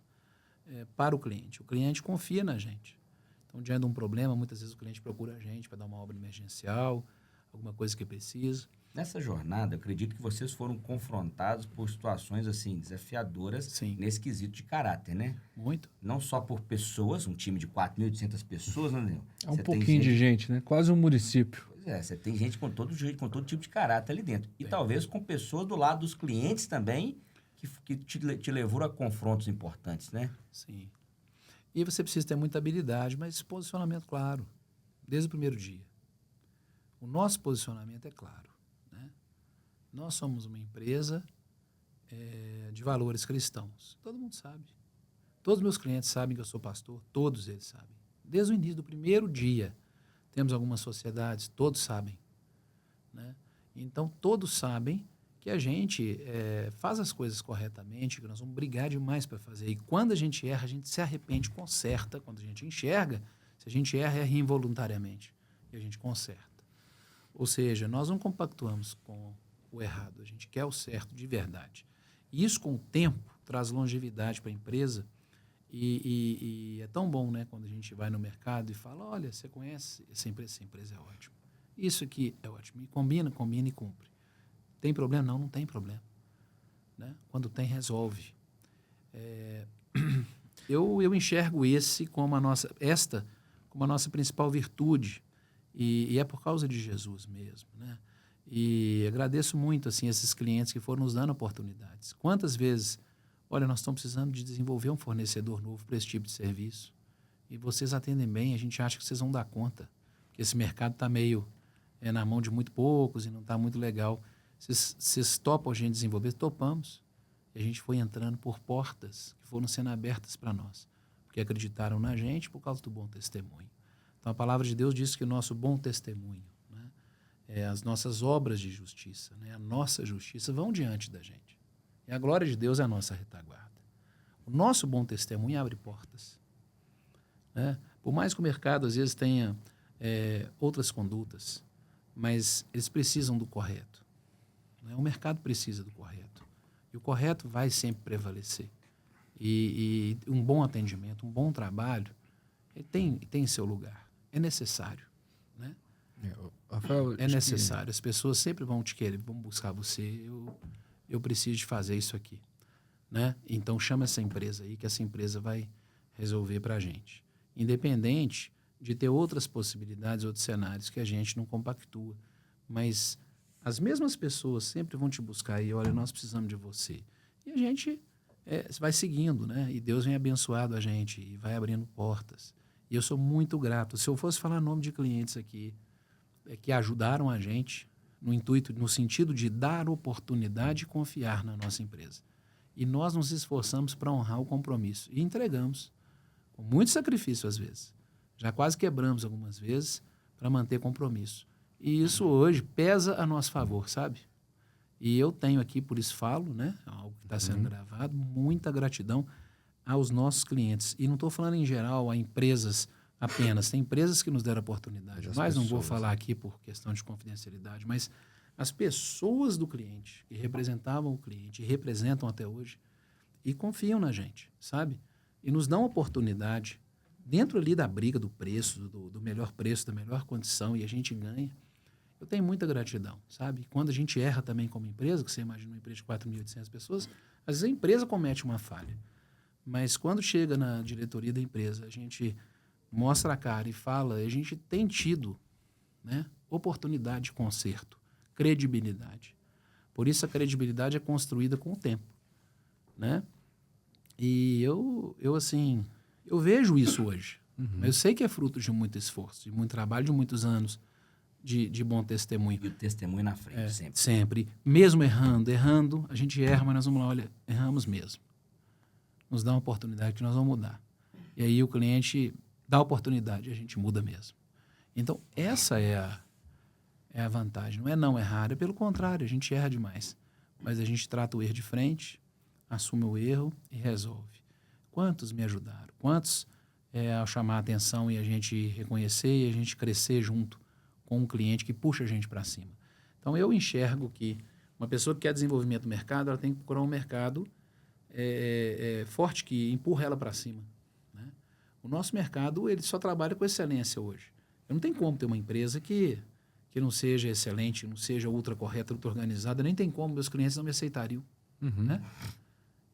para o cliente. O cliente confia na gente. Então, diante de um problema, muitas vezes o cliente procura a gente para dar uma obra emergencial, alguma coisa que precisa. Nessa jornada, eu acredito que vocês foram confrontados por situações assim desafiadoras. Sim. Nesse quesito de caráter, né? Muito. Não só por pessoas, um time de 4.800 pessoas, né, Daniel? É um pouquinho de gente, né? Quase um município. Pois é, você tem gente com todo tipo de caráter ali dentro. E talvez com pessoas do lado dos clientes também, que te levou a confrontos importantes, né? Sim. E você precisa ter muita habilidade, mas posicionamento claro, desde o primeiro dia. O nosso posicionamento é claro. Né? Nós somos uma empresa de valores cristãos. Todo mundo sabe. Todos os meus clientes sabem que eu sou pastor, todos eles sabem. Desde o início do primeiro dia, temos algumas sociedades, todos sabem. Né? Então, todos sabem que a gente faz as coisas corretamente, que nós vamos brigar demais para fazer. E quando a gente erra, a gente se arrepende, conserta. Quando a gente enxerga, se a gente erra, erra involuntariamente. E a gente conserta. Ou seja, nós não compactuamos com o errado, a gente quer o certo de verdade. E isso, com o tempo, traz longevidade para a empresa. E é tão bom, né, quando a gente vai no mercado e fala, olha, você conhece essa empresa é ótima. Isso aqui é ótimo. E combina e cumpre. Tem problema? Não tem problema. Né? Quando tem, resolve. Eu enxergo como esta como a nossa principal virtude, e é por causa de Jesus mesmo, né? E agradeço muito assim esses clientes que foram nos dando oportunidades. Quantas vezes, olha, nós estamos precisando de desenvolver um fornecedor novo para esse tipo de serviço, e vocês atendem bem, a gente acha que vocês vão dar conta, porque esse mercado está meio na mão de muito poucos e não está muito legal. Vocês topam a gente desenvolver? Topamos. E a gente foi entrando por portas que foram sendo abertas para nós, porque acreditaram na gente por causa do bom testemunho. Então, a palavra de Deus diz que o nosso bom testemunho, né, as nossas obras de justiça, né, a nossa justiça vão diante da gente. E a glória de Deus é a nossa retaguarda. O nosso bom testemunho abre portas, né? Por mais que o mercado, às vezes, tenha outras condutas, mas eles precisam do correto, né? O mercado precisa do correto. E o correto vai sempre prevalecer. E um bom atendimento, um bom trabalho, tem seu lugar. É necessário, né? Rafael, É necessário. As pessoas sempre vão te querer, vão buscar você. Eu preciso de fazer isso aqui, né? Então, chama essa empresa aí, que essa empresa vai resolver para a gente. Independente de ter outras possibilidades, outros cenários que a gente não compactua. Mas as mesmas pessoas sempre vão te buscar e, olha, nós precisamos de você. E a gente vai seguindo, né? E Deus vem abençoado a gente e vai abrindo portas. E eu sou muito grato. Se eu fosse falar nome de clientes aqui que ajudaram a gente no sentido de dar oportunidade e confiar na nossa empresa. E nós nos esforçamos para honrar o compromisso. E entregamos, com muito sacrifício às vezes. Já quase quebramos algumas vezes para manter compromisso. E isso hoje pesa a nosso favor, sabe? E eu tenho aqui, por isso falo, né, algo que está sendo gravado, muita gratidão aos nossos clientes. E não estou falando em geral a empresas apenas. Tem empresas que nos deram oportunidade. Mas não vou falar aqui por questão de confidencialidade, mas as pessoas do cliente, que representavam o cliente e representam até hoje, e confiam na gente, sabe? E nos dão oportunidade dentro ali da briga do preço, do melhor preço, da melhor condição, e a gente ganha. Eu tenho muita gratidão, sabe? Quando a gente erra também como empresa, que você imagina uma empresa de 4.800 pessoas, às vezes a empresa comete uma falha. Mas quando chega na diretoria da empresa, a gente mostra a cara e fala, a gente tem tido, né, oportunidade de conserto, credibilidade. Por isso a credibilidade é construída com o tempo, né? E eu vejo isso hoje. Eu sei que é fruto de muito esforço, de muito trabalho, de muitos anos de bom testemunho. E o testemunho na frente, sempre. Sempre. Mesmo errando, a gente erra, mas nós vamos lá, olha, erramos mesmo. Nos dá uma oportunidade que nós vamos mudar. E aí o cliente dá a oportunidade, a gente muda mesmo. Então, essa é a vantagem. Não é não errar, é pelo contrário, a gente erra demais. Mas a gente trata o erro de frente, assume o erro e resolve. Quantos me ajudaram? Quantos, ao chamar a atenção e a gente reconhecer e a gente crescer junto com um cliente que puxa a gente para cima? Então, eu enxergo que uma pessoa que quer desenvolvimento do mercado, ela tem que procurar um mercado forte, que empurra ela para cima, né? O nosso mercado, ele só trabalha com excelência hoje. Eu não tenho como ter uma empresa que não seja excelente, não seja ultra correta, ultra organizada, nem tem como, meus clientes não me aceitariam, né?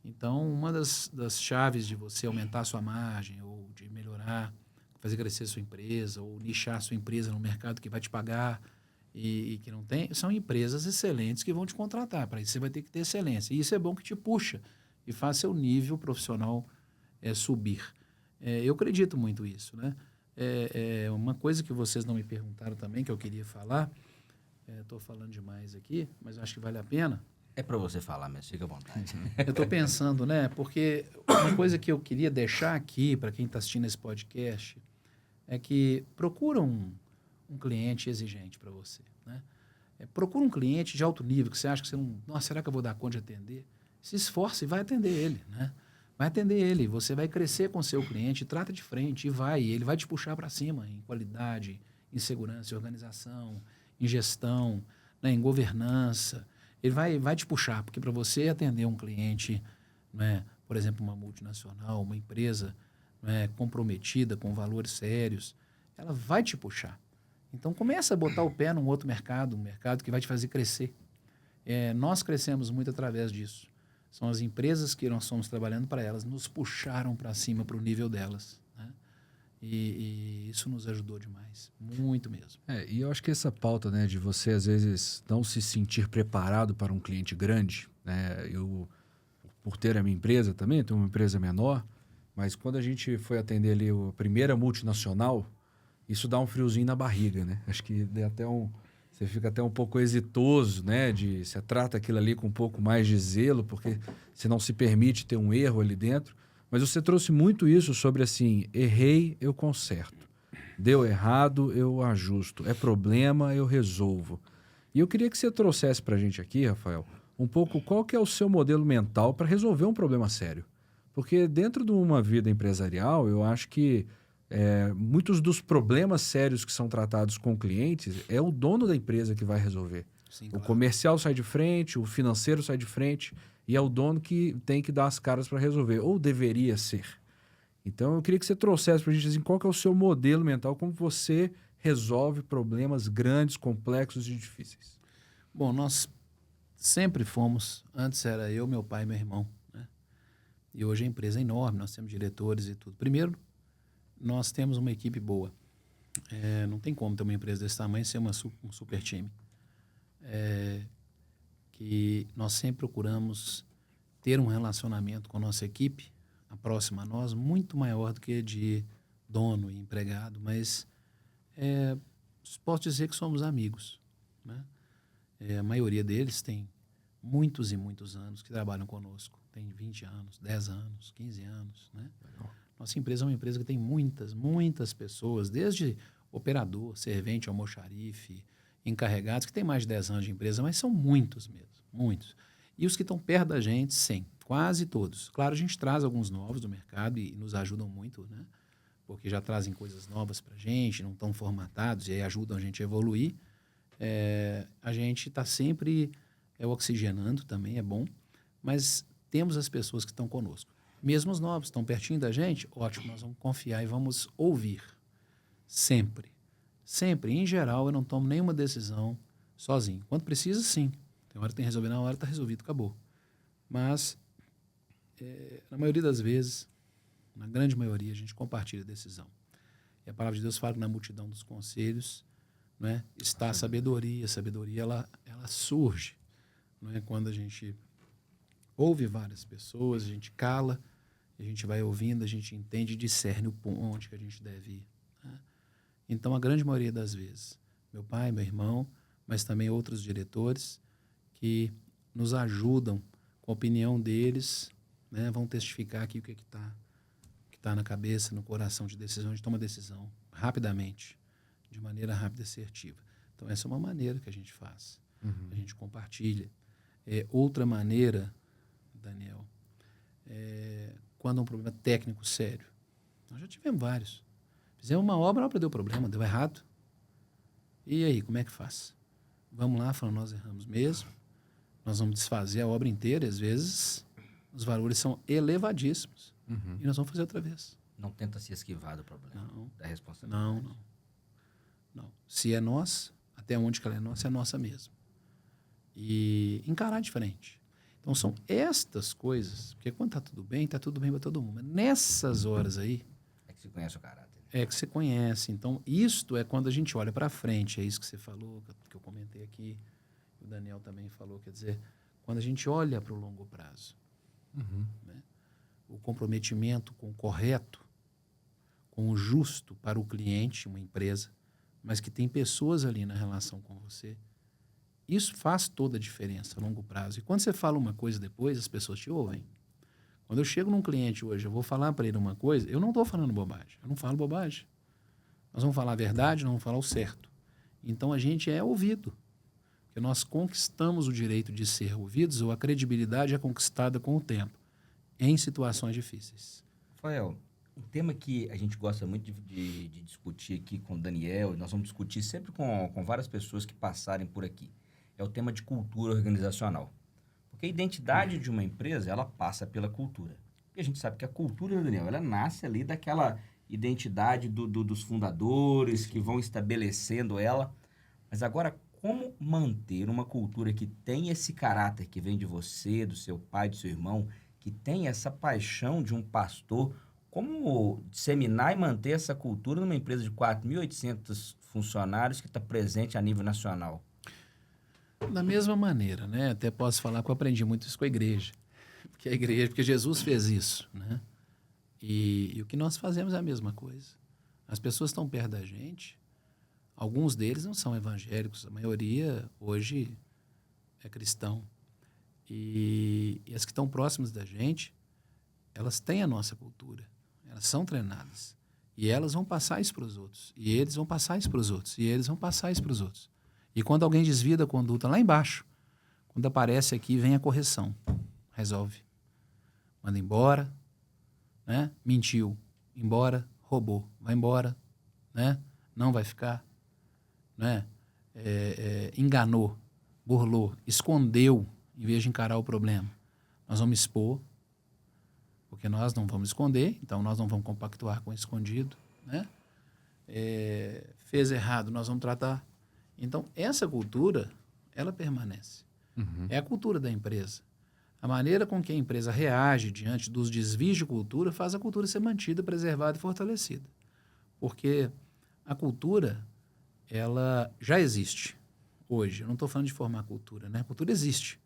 Então, uma das chaves de você aumentar a sua margem, ou de melhorar, fazer crescer a sua empresa, ou nichar a sua empresa no mercado que vai te pagar e que não tem, são empresas excelentes que vão te contratar. Para isso você vai ter que ter excelência. E isso é bom que te puxa e faz seu nível profissional subir. Eu acredito muito nisso, né? Uma coisa que vocês não me perguntaram também, que eu queria falar, estou falando demais aqui, mas acho que vale a pena. É para você falar, mas fica à vontade. Eu estou pensando, né? Porque uma coisa que eu queria deixar aqui para quem está assistindo esse podcast é que procura um cliente exigente para você, né? Procura um cliente de alto nível, que você acha que você não... Nossa, será que eu vou dar conta de atender? Se esforce e vai atender ele, né? Vai atender ele, você vai crescer com o seu cliente, trata de frente e ele vai te puxar para cima em qualidade, em segurança, em organização, em gestão, né, em governança. Ele vai te puxar, porque para você atender um cliente, né, por exemplo, uma multinacional, uma empresa, né, comprometida com valores sérios, ela vai te puxar. Então, começa a botar o pé num outro mercado, um mercado que vai te fazer crescer. Nós crescemos muito através disso. São as empresas que nós estamos trabalhando para elas, nos puxaram para cima, para o nível delas. Né? E isso nos ajudou demais, muito mesmo. E eu acho que essa pauta, né, de você às vezes não se sentir preparado para um cliente grande, né, eu, por ter a minha empresa também, tenho uma empresa menor, mas quando a gente foi atender ali a primeira multinacional, isso dá um friozinho na barriga, né? Acho que dá até você fica até um pouco hesitoso, né? Você trata aquilo ali com um pouco mais de zelo, porque você não se permite ter um erro ali dentro. Mas você trouxe muito isso sobre assim, errei, eu conserto. Deu errado, eu ajusto. É problema, eu resolvo. E eu queria que você trouxesse para a gente aqui, Rafael, um pouco qual que é o seu modelo mental para resolver um problema sério. Porque dentro de uma vida empresarial, eu acho que muitos dos problemas sérios que são tratados com clientes é o dono da empresa que vai resolver. Sim, O claro. comercial sai de frente, o financeiro sai de frente e é o dono que tem que dar as caras para resolver, ou deveria ser. Então, eu queria que você trouxesse para a gente assim, qual que é o seu modelo mental, como você resolve problemas grandes, complexos e difíceis. Bom, nós sempre fomos, antes era eu, meu pai e meu irmão, né? E hoje a empresa é enorme, nós temos diretores e tudo. Primeiro, nós temos uma equipe boa. Não tem como ter uma empresa desse tamanho ser um super time. Que nós sempre procuramos ter um relacionamento com a nossa equipe, a próxima a nós, muito maior do que de dono e empregado, mas posso dizer que somos amigos, né? A maioria deles tem muitos e muitos anos que trabalham conosco. Tem 20 anos, 10 anos, 15 anos, né? Nossa empresa é uma empresa que tem muitas pessoas, desde operador, servente, almoxarife, encarregados, que tem mais de 10 anos de empresa, mas são muitos mesmo, muitos. E os que estão perto da gente, sim, quase todos. Claro, a gente traz alguns novos do mercado e nos ajudam muito, né? Porque já trazem coisas novas para a gente, não estão formatados e aí ajudam a gente a evoluir. A gente está sempre oxigenando também, é bom, mas temos as pessoas que estão conosco. Mesmo os novos, estão pertinho da gente, ótimo, nós vamos confiar e vamos ouvir. Sempre. Sempre. Em geral, eu não tomo nenhuma decisão sozinho. Quando precisa, sim. Tem hora que tem que resolver, na hora está resolvido, acabou. Mas, na maioria das vezes, na grande maioria, a gente compartilha a decisão. E a palavra de Deus fala que na multidão dos conselhos, né, está a sabedoria. A sabedoria, ela surge, não é? Quando a gente ouve várias pessoas, a gente cala, a gente vai ouvindo, a gente entende e discerne o ponto que a gente deve ir. Né? Então, a grande maioria das vezes, meu pai, meu irmão, mas também outros diretores que nos ajudam com a opinião deles, né, vão testificar aqui o que está na cabeça, no coração de decisão, a gente toma decisão rapidamente, de maneira rápida e assertiva. Então, essa é uma maneira que a gente faz. A gente compartilha. Outra maneira, Daniel, quando é um problema técnico sério. Nós já tivemos vários. Fizemos uma obra, a obra deu problema, deu errado. E aí, como é que faz? Vamos lá, falando, nós erramos mesmo. Nós vamos desfazer a obra inteira, e às vezes os valores são elevadíssimos. E nós vamos fazer outra vez. Não tenta se esquivar do problema, Não. da responsabilidade. Não. Se é nós, até onde que ela é nossa mesmo. E encarar diferente. Então, são estas coisas, porque quando está tudo bem para todo mundo. Mas nessas horas aí, É que se conhece o caráter. é que você conhece. Então, isto é quando a gente olha para frente, é isso que você falou, que eu comentei aqui, o Daniel também falou, quer dizer, quando a gente olha para o longo prazo, né, o comprometimento com o correto, com o justo para o cliente, uma empresa, mas que tem pessoas ali na relação com você, isso faz toda a diferença a longo prazo. E quando você fala uma coisa depois, as pessoas te ouvem. Quando eu chego num cliente hoje, eu vou falar para ele uma coisa, eu não estou falando bobagem, eu não falo bobagem. Nós vamos falar a verdade, não vamos falar o certo. Então, a gente é ouvido. Porque nós conquistamos o direito de ser ouvidos, ou a credibilidade é conquistada com o tempo, em situações difíceis. Rafael, um tema que a gente gosta muito de discutir aqui com o Daniel, e nós vamos discutir sempre com várias pessoas que passarem por aqui, é o tema de cultura organizacional. Porque a identidade de uma empresa, ela passa pela cultura. E a gente sabe que a cultura, Daniel, ela nasce ali daquela identidade dos fundadores que vão estabelecendo ela. Mas agora, como manter uma cultura que tem esse caráter que vem de você, do seu pai, do seu irmão, que tem essa paixão de um pastor, como disseminar e manter essa cultura numa empresa de 4.800 funcionários que está presente a nível nacional? Da mesma maneira, né? Até posso falar que eu aprendi muito isso com a igreja. Porque Jesus fez isso, né? E o que nós fazemos é a mesma coisa. As pessoas estão perto da gente, alguns deles não são evangélicos, a maioria hoje é cristão. E as que estão próximas da gente, elas têm a nossa cultura, elas são treinadas. E elas vão passar isso para os outros, e eles vão passar isso para os outros, e eles vão passar isso para os outros. E quando alguém desvia da conduta lá embaixo, quando aparece aqui, vem a correção, resolve. Manda embora, né? Mentiu, embora, roubou, vai embora, né? Não vai ficar, né? Enganou, burlou, escondeu, em vez de encarar o problema. Nós vamos expor, porque nós não vamos esconder, então nós não vamos compactuar com o escondido, né? Fez errado, nós vamos tratar. Então, essa cultura, ela permanece. É a cultura da empresa. A maneira com que a empresa reage diante dos desvios de cultura faz a cultura ser mantida, preservada e fortalecida. Porque a cultura, ela já existe hoje. Eu não estou falando de formar cultura, né? A cultura existe.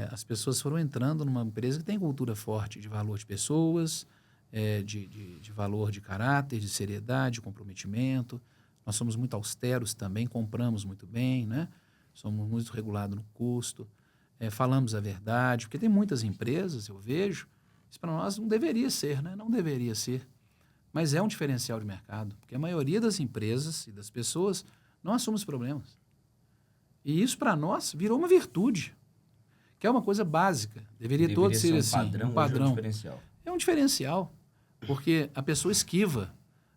As pessoas foram entrando numa empresa que tem cultura forte de valor de pessoas, de valor de caráter, de seriedade, de comprometimento. Nós somos muito austeros também, compramos muito bem, né? Somos muito regulados no custo. Falamos a verdade, porque tem muitas empresas, eu vejo, isso para nós não deveria ser, né? Não deveria ser, mas é um diferencial de mercado, porque a maioria das empresas e das pessoas não assume os problemas. E isso para nós virou uma virtude, que é uma coisa básica, deveria todo ser assim, um padrão. É um diferencial. É um diferencial, porque a pessoa esquiva.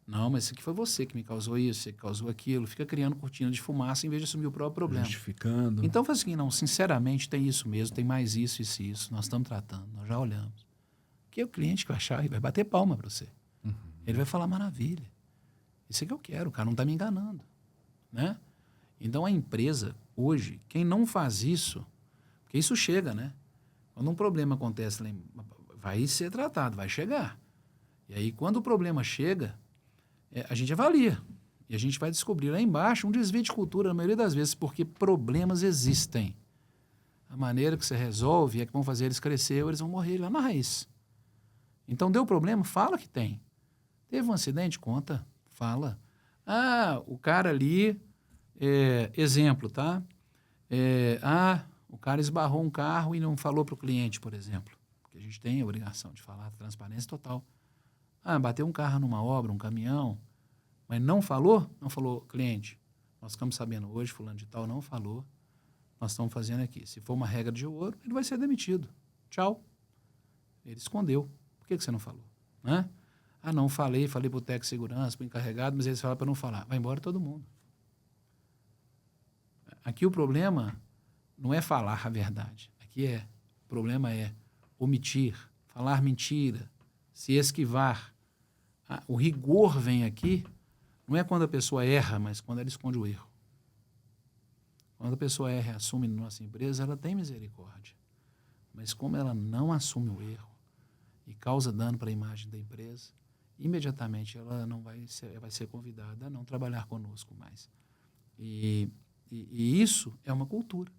Não, mas isso aqui foi você que me causou isso, você que causou aquilo. Fica criando cortina de fumaça em vez de assumir o próprio problema. Justificando. Então, faz assim, não, sinceramente, tem isso mesmo, tem mais isso, isso e isso. Nós estamos tratando, nós já olhamos. Que é o cliente que vai achar e vai bater palma para você. Ele vai falar, maravilha. Isso é que eu quero, o cara não está me enganando. Né? Então, a empresa, hoje, quem não faz isso, porque isso chega, né? Quando um problema acontece, vai ser tratado, vai chegar. E aí, quando o problema chega, a gente avalia. E a gente vai descobrir lá embaixo um desvio de cultura, na maioria das vezes, porque problemas existem. A maneira que você resolve é que vão fazer eles crescer ou eles vão morrer lá na raiz. Então, deu problema? Fala que tem. Teve um acidente? Conta. Fala. O cara ali, exemplo, tá? O cara esbarrou um carro e não falou para o cliente, por exemplo. Porque a gente tem a obrigação de falar, transparência total. Bateu um carro numa obra, um caminhão, mas não falou, cliente, nós ficamos sabendo hoje, fulano de tal não falou, nós estamos fazendo aqui. Se for uma regra de ouro, ele vai ser demitido. Tchau. Ele escondeu. Por que você não falou? Né? Não falei para o técnico de segurança, para o encarregado, mas eles falaram para não falar. Vai embora todo mundo. Aqui o problema não é falar a verdade. O problema é omitir, falar mentira, se esquivar. O rigor vem aqui, não é quando a pessoa erra, mas quando ela esconde o erro. Quando a pessoa erra e assume na nossa empresa, ela tem misericórdia. Mas como ela não assume o erro e causa dano para a imagem da empresa, imediatamente ela não vai ser convidada a não trabalhar conosco mais. E isso é uma cultura.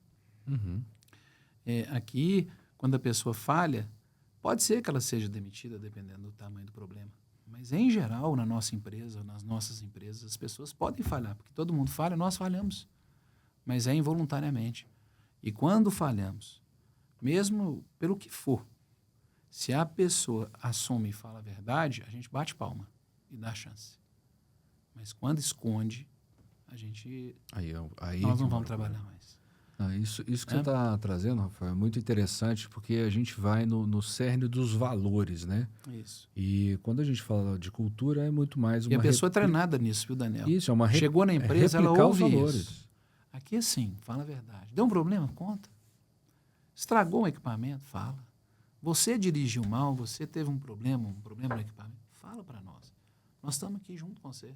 Aqui, quando a pessoa falha, pode ser que ela seja demitida, dependendo do tamanho do problema. Mas, em geral, na nossa empresa, nas nossas empresas, as pessoas podem falhar, porque todo mundo falha, nós falhamos. Mas é involuntariamente. E quando falhamos, mesmo pelo que for, se a pessoa assume e fala a verdade, a gente bate palma e dá chance. Mas quando esconde, nós não vamos trabalhar mais. Isso que você está trazendo, Rafael, é muito interessante, porque a gente vai no cerne dos valores, né? Isso. E quando a gente fala de cultura, é muito mais uma... E a pessoa é treinada nisso, viu, Daniel? Isso, é uma Chegou na empresa, ela ouve os valores. Isso. Aqui, sim, fala a verdade. Deu um problema? Conta. Estragou um equipamento? Fala. Você dirigiu mal, você teve um problema no equipamento? Fala para nós. Nós estamos aqui junto com você.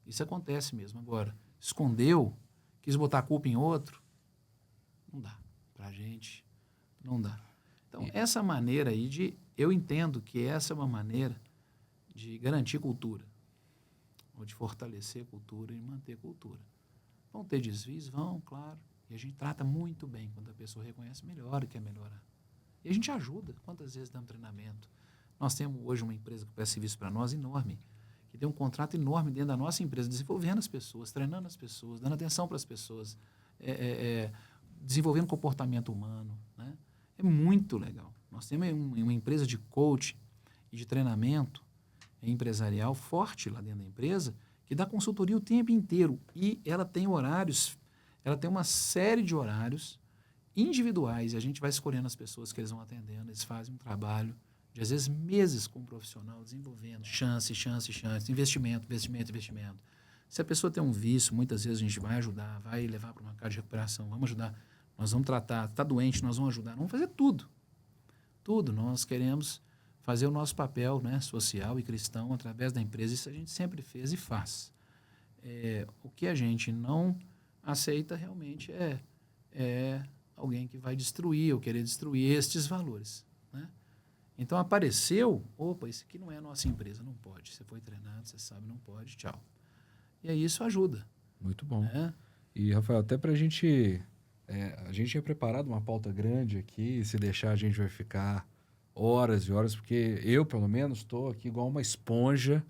Isso acontece mesmo. Agora, escondeu, quis botar a culpa em outro. Não dá. Pra gente, não dá. Então, essa maneira aí eu entendo que essa é uma maneira de garantir cultura, ou de fortalecer a cultura e manter a cultura. Vão ter desvios? Vão, claro. E a gente trata muito bem quando a pessoa reconhece melhor o que é melhorar. E a gente ajuda. Quantas vezes damos treinamento? Nós temos hoje uma empresa que presta serviço para nós enorme, que tem um contrato enorme dentro da nossa empresa, desenvolvendo as pessoas, treinando as pessoas, dando atenção para as pessoas, desenvolvendo comportamento humano. Né? É muito legal. Nós temos uma empresa de coaching e de treinamento empresarial forte lá dentro da empresa, que dá consultoria o tempo inteiro. E ela tem horários, ela tem uma série de horários individuais, e a gente vai escolhendo as pessoas que eles vão atendendo, eles fazem um trabalho de, às vezes, meses com um profissional, desenvolvendo chance, investimento. Se a pessoa tem um vício, muitas vezes a gente vai ajudar, vai levar para uma casa de recuperação, vamos ajudar, nós vamos tratar, está doente, nós vamos ajudar, vamos fazer tudo. Tudo, nós queremos fazer o nosso papel, né, social e cristão através da empresa, isso a gente sempre fez e faz. O que a gente não aceita realmente é alguém que vai destruir ou querer destruir estes valores. Né? Então apareceu, opa, isso aqui não é a nossa empresa, não pode. Você foi treinado, você sabe, não pode, tchau. E aí isso ajuda. Muito bom. Né? E, Rafael, até para a gente tinha preparado uma pauta grande aqui, se deixar a gente vai ficar horas e horas, porque eu, pelo menos, estou aqui igual uma esponja,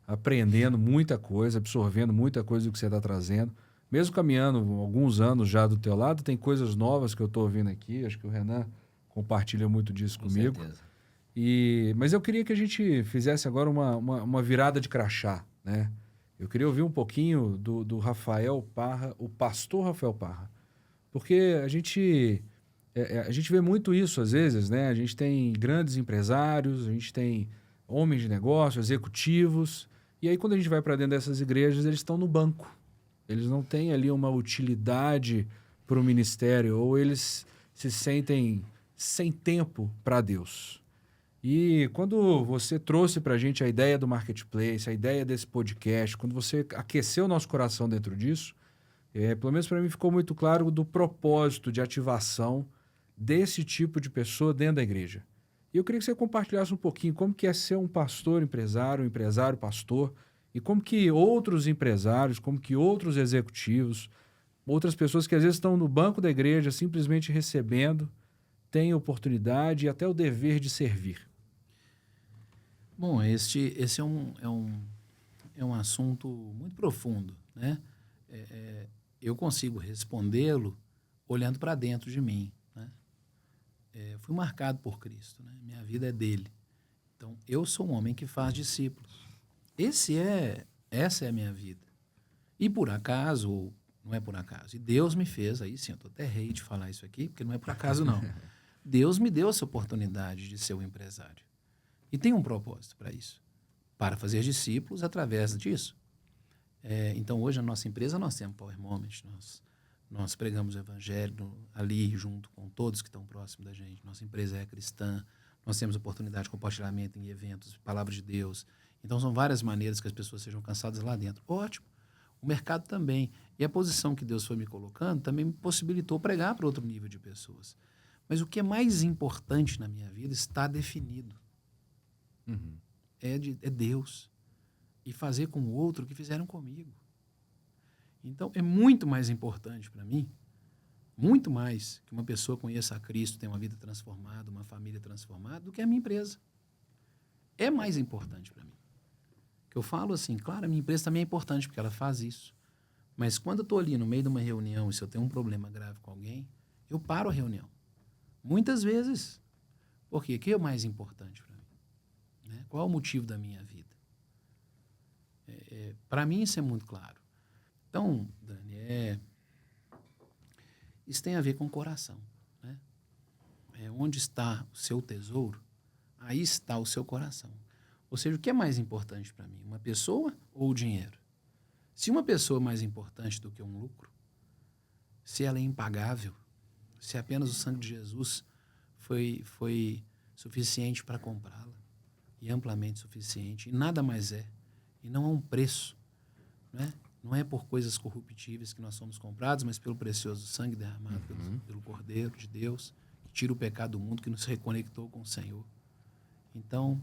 aprendendo muita coisa, absorvendo muita coisa do que você está trazendo. Mesmo caminhando alguns anos já do teu lado, tem coisas novas que eu estou ouvindo aqui. Acho que o Renan compartilha muito disso comigo. Com certeza. Mas eu queria que a gente fizesse agora uma virada de crachá, né? Eu queria ouvir um pouquinho do Rafael Parra, o pastor Rafael Parra. Porque a gente vê muito isso às vezes, né? A gente tem grandes empresários, a gente tem homens de negócio, executivos. E aí quando a gente vai para dentro dessas igrejas, eles estão no banco. Eles não têm ali uma utilidade para o ministério, ou eles se sentem sem tempo para Deus. E quando você trouxe para a gente a ideia do Marketplace, a ideia desse podcast, quando você aqueceu o nosso coração dentro disso, pelo menos para mim ficou muito claro do propósito de ativação desse tipo de pessoa dentro da igreja. E eu queria que você compartilhasse um pouquinho como que é ser um pastor empresário, um empresário pastor, e como que outros empresários, como que outros executivos, outras pessoas que às vezes estão no banco da igreja simplesmente recebendo, têm oportunidade e até o dever de servir. Bom, esse é um assunto muito profundo, né? Eu consigo respondê-lo olhando para dentro de mim, né? Fui marcado por Cristo, né? Minha vida é dele. Então, eu sou um homem que faz discípulos. Essa é a minha vida. E por acaso, ou não é por acaso, e Deus me fez, aí sim, eu estou até rei de falar isso aqui, porque não é por acaso não. Deus me deu essa oportunidade de ser um empresário. E tem um propósito para isso, para fazer discípulos através disso. Então, hoje, a nossa empresa, nós temos Power Moment, nós pregamos o evangelho ali junto com todos que estão próximos da gente. Nossa empresa é cristã, nós temos oportunidade de compartilhamento em eventos, palavra de Deus. Então, são várias maneiras que as pessoas sejam alcançadas lá dentro. Ótimo. O mercado também. E a posição que Deus foi me colocando também me possibilitou pregar para outro nível de pessoas. Mas o que é mais importante na minha vida está definido. Uhum. É Deus. E fazer com o outro o que fizeram comigo. Então, é muito mais importante para mim, muito mais que uma pessoa conheça a Cristo, tenha uma vida transformada, uma família transformada, do que a minha empresa. É mais importante para mim. Que eu falo assim, claro, a minha empresa também é importante, porque ela faz isso. Mas quando eu estou ali no meio de uma reunião, e se eu tenho um problema grave com alguém, eu paro a reunião. Muitas vezes. Por quê? O que é o mais importante para mim? Né? Qual é o motivo da minha vida? Para mim isso é muito claro. Então, Dani, isso tem a ver com o coração. Né? Onde está o seu tesouro, aí está o seu coração. Ou seja, o que é mais importante para mim? Uma pessoa ou o dinheiro? Se uma pessoa é mais importante do que um lucro, se ela é impagável, se apenas o sangue de Jesus foi suficiente para comprá-la, e amplamente suficiente, e nada mais é, e não há um preço, né? Não é por coisas corruptíveis que nós somos comprados, mas pelo precioso sangue derramado pelo Cordeiro de Deus, que tira o pecado do mundo, que nos reconectou com o Senhor. Então,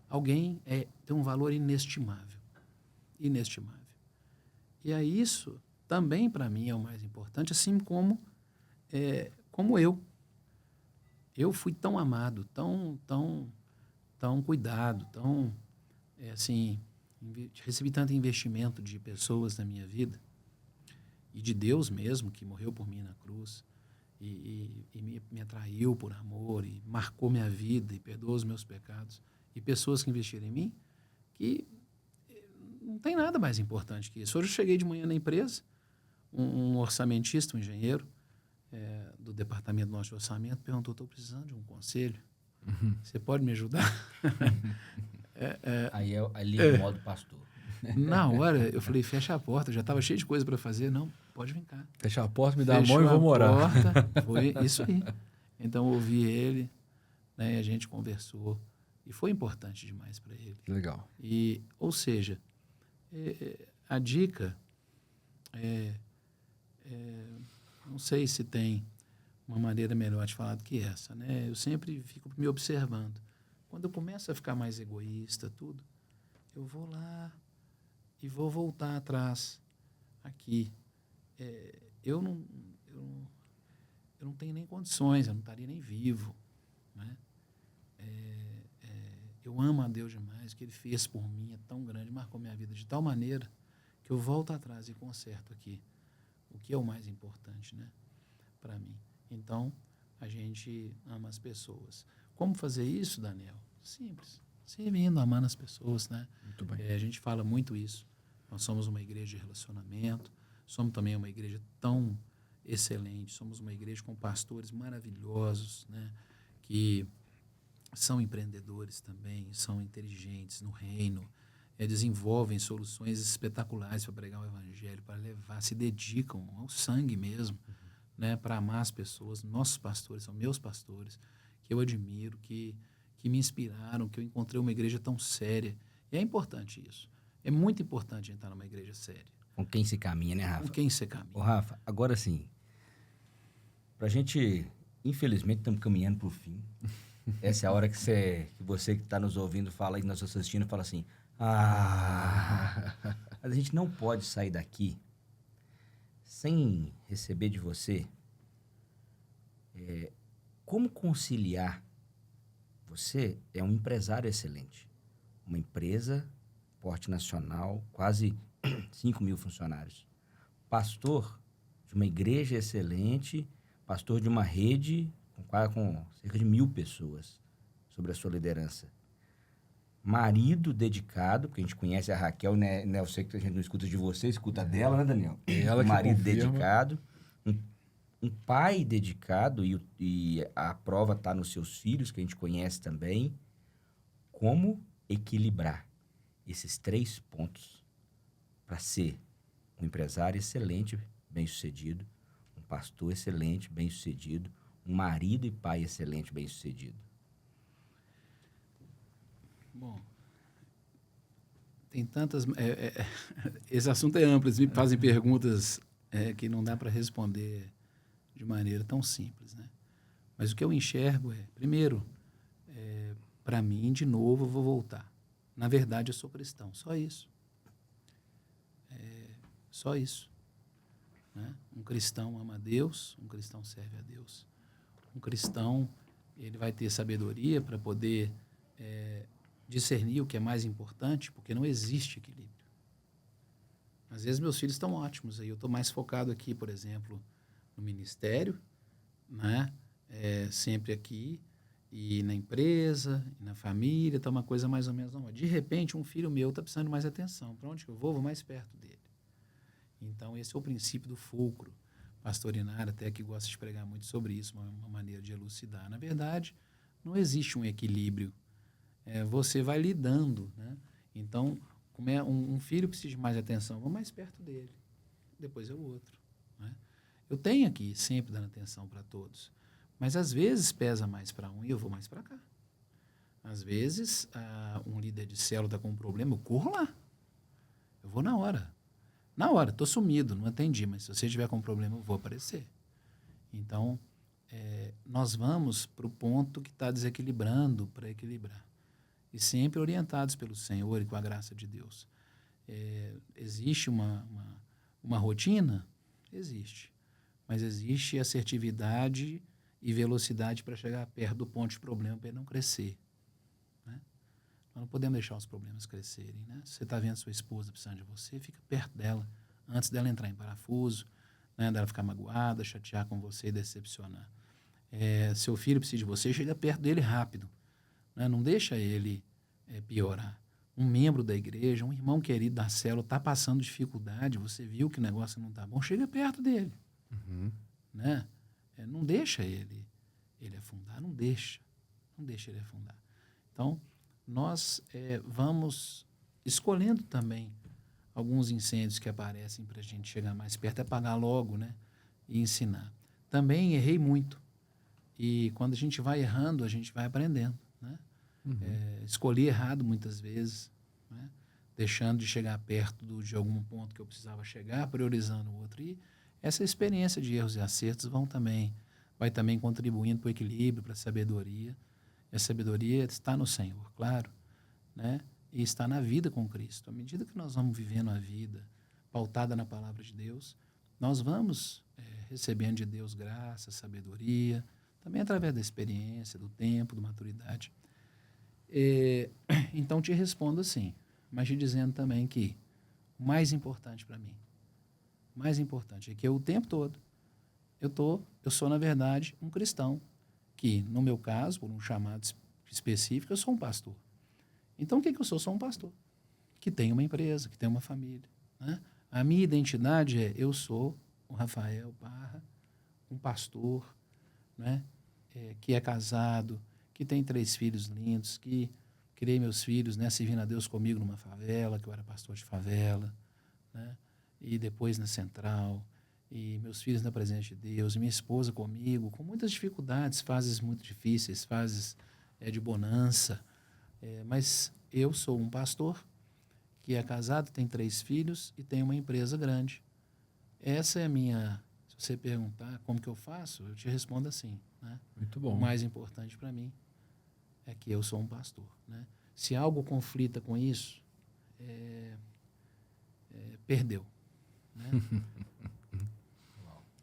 alguém tem um valor inestimável. Inestimável. E aí isso também, para mim, é o mais importante, assim como eu. Eu fui tão amado, tão cuidado, recebi tanto investimento de pessoas na minha vida e de Deus mesmo, que morreu por mim na cruz e me atraiu por amor e marcou minha vida e perdoou os meus pecados. E pessoas que investiram em mim, que não tem nada mais importante que isso. Hoje eu cheguei de manhã na empresa, um orçamentista, um engenheiro do departamento nosso de orçamento, perguntou: estou precisando de um conselho, você pode me ajudar? Aí liga o modo pastor. Na hora, eu falei: fecha a porta, já estava cheio de coisa para fazer. Não, pode vir cá. Fecha a porta, me dá a mão e vou morar. Porta, foi isso aí. Então, eu ouvi ele, né, a gente conversou, e foi importante demais para ele. Legal. Ou seja, a dica não sei se tem uma maneira melhor de falar do que essa, né? Eu sempre fico me observando. Quando eu começo a ficar mais egoísta, tudo, eu vou lá e vou voltar atrás, aqui. Eu não tenho nem condições, eu não estaria nem vivo, né? Eu amo a Deus demais, o que Ele fez por mim é tão grande, marcou minha vida de tal maneira que eu volto atrás e conserto aqui o que é o mais importante, né, para mim. Então, a gente ama as pessoas. Como fazer isso, Daniel? Simples. Servindo, amando as pessoas, né? Muito bem. A gente fala muito isso. Nós somos uma igreja de relacionamento, somos também uma igreja tão excelente, somos uma igreja com pastores maravilhosos, né, que são empreendedores também, são inteligentes no reino, desenvolvem soluções espetaculares para pregar o evangelho, para levar, se dedicam ao sangue mesmo, né, para amar as pessoas. Nossos pastores são meus pastores, que eu admiro, que me inspiraram, que eu encontrei uma igreja tão séria. E é importante isso. É muito importante entrar numa igreja séria. Com quem se caminha, né, Rafa? Com quem se caminha. Ô, Rafa, agora sim, pra gente, infelizmente, estamos caminhando pro fim. Essa é a hora que você que está nos ouvindo fala e nos assistindo fala assim: mas a gente não pode sair daqui sem receber de você como conciliar. Você é um empresário excelente, uma empresa, porte nacional, quase 5.000 funcionários, pastor de uma igreja excelente, pastor de uma rede com cerca de 1.000 pessoas sobre a sua liderança. Marido dedicado, porque a gente conhece a Raquel, né? Eu sei que a gente não escuta de você, escuta dela, né, Daniel? Ela que marido confirma. dedicado, um pai dedicado, e a prova está nos seus filhos, que a gente conhece também. Como equilibrar esses 3 pontos para ser um empresário excelente, bem-sucedido, um pastor excelente, bem-sucedido, um marido e pai excelente, bem-sucedido? Bom, tem tantas... esse assunto é amplo, eles me fazem perguntas que não dá para responder de maneira tão simples, né? Mas o que eu enxergo primeiro, para mim, de novo, eu vou voltar. Na verdade, eu sou cristão, só isso. Só isso. Né? Um cristão ama a Deus, um cristão serve a Deus. Um cristão, ele vai ter sabedoria para poder discernir o que é mais importante, porque não existe equilíbrio. Às vezes meus filhos estão ótimos, aí eu estou mais focado aqui, por exemplo, no ministério, né? Sempre aqui, e na empresa, e na família, está uma coisa mais ou menos normal. De repente, um filho meu está precisando de mais atenção. Para onde que eu vou mais perto dele. Então, esse é o princípio do fulcro. Pastor Inário até que gosta de pregar muito sobre isso, uma maneira de elucidar. Na verdade, não existe um equilíbrio. Você vai lidando, né? Então, como um filho precisa de mais atenção, vou mais perto dele. Depois é o outro. Né? Eu tenho aqui sempre dando atenção para todos. Mas, às vezes, pesa mais para um e eu vou mais para cá. Às vezes, um líder de célula está com um problema, eu corro lá. Eu vou na hora. Na hora, estou sumido, não atendi, mas se você tiver com problema, eu vou aparecer. Então, nós vamos para o ponto que está desequilibrando para equilibrar. E sempre orientados pelo Senhor e com a graça de Deus. Existe uma rotina? Existe. Mas existe assertividade e velocidade para chegar perto do ponto de problema para ele não crescer. Né? Nós não podemos deixar os problemas crescerem. Né? Se você está vendo sua esposa precisando de você, fica perto dela, antes dela entrar em parafuso, né? Dela ficar magoada, chatear com você e decepcionar. Seu filho precisa de você, chega perto dele rápido. Né? Não deixa ele piorar. Um membro da igreja, um irmão querido da célula está passando dificuldade, você viu que o negócio não está bom, chega perto dele. Uhum. Né? Não deixa ele afundar, não deixa ele afundar. Então, nós vamos escolhendo também alguns incêndios que aparecem para a gente chegar mais perto, apagar logo, né? E ensinar. Também errei muito. E quando a gente vai errando, a gente vai aprendendo. Né? Uhum. Escolhi errado muitas vezes, né? Deixando de chegar perto de algum ponto que eu precisava chegar, priorizando o outro. E essa experiência de erros e acertos vai também contribuindo para o equilíbrio, para a sabedoria. E a sabedoria está no Senhor, claro, né? E está na vida com Cristo. À medida que nós vamos vivendo a vida pautada na palavra de Deus, nós vamos recebendo de Deus graça, sabedoria, também através da experiência, do tempo, da maturidade. Então, te respondo assim, mas te dizendo também que o mais importante para mim, o mais importante é que o tempo todo eu sou, na verdade, um cristão, que, no meu caso, por um chamado específico, eu sou um pastor. Então, o que eu sou? Sou um pastor que tem uma empresa, que tem uma família. Né? A minha identidade eu sou o Rafael Barra, um pastor, né? Que é casado, que tem 3 filhos lindos, que criei meus filhos, né, servindo a Deus comigo numa favela, que eu era pastor de favela, né? E depois na Central, e meus filhos na presença de Deus, e minha esposa comigo, com muitas dificuldades, fases muito difíceis, fases de bonança. Mas eu sou um pastor que é casado, tem 3 filhos e tem uma empresa grande. Essa é a minha... Se você perguntar como que eu faço, eu te respondo assim. Né? Muito bom. O mais importante para mim é que eu sou um pastor. Né? Se algo conflita com isso, perdeu. Né?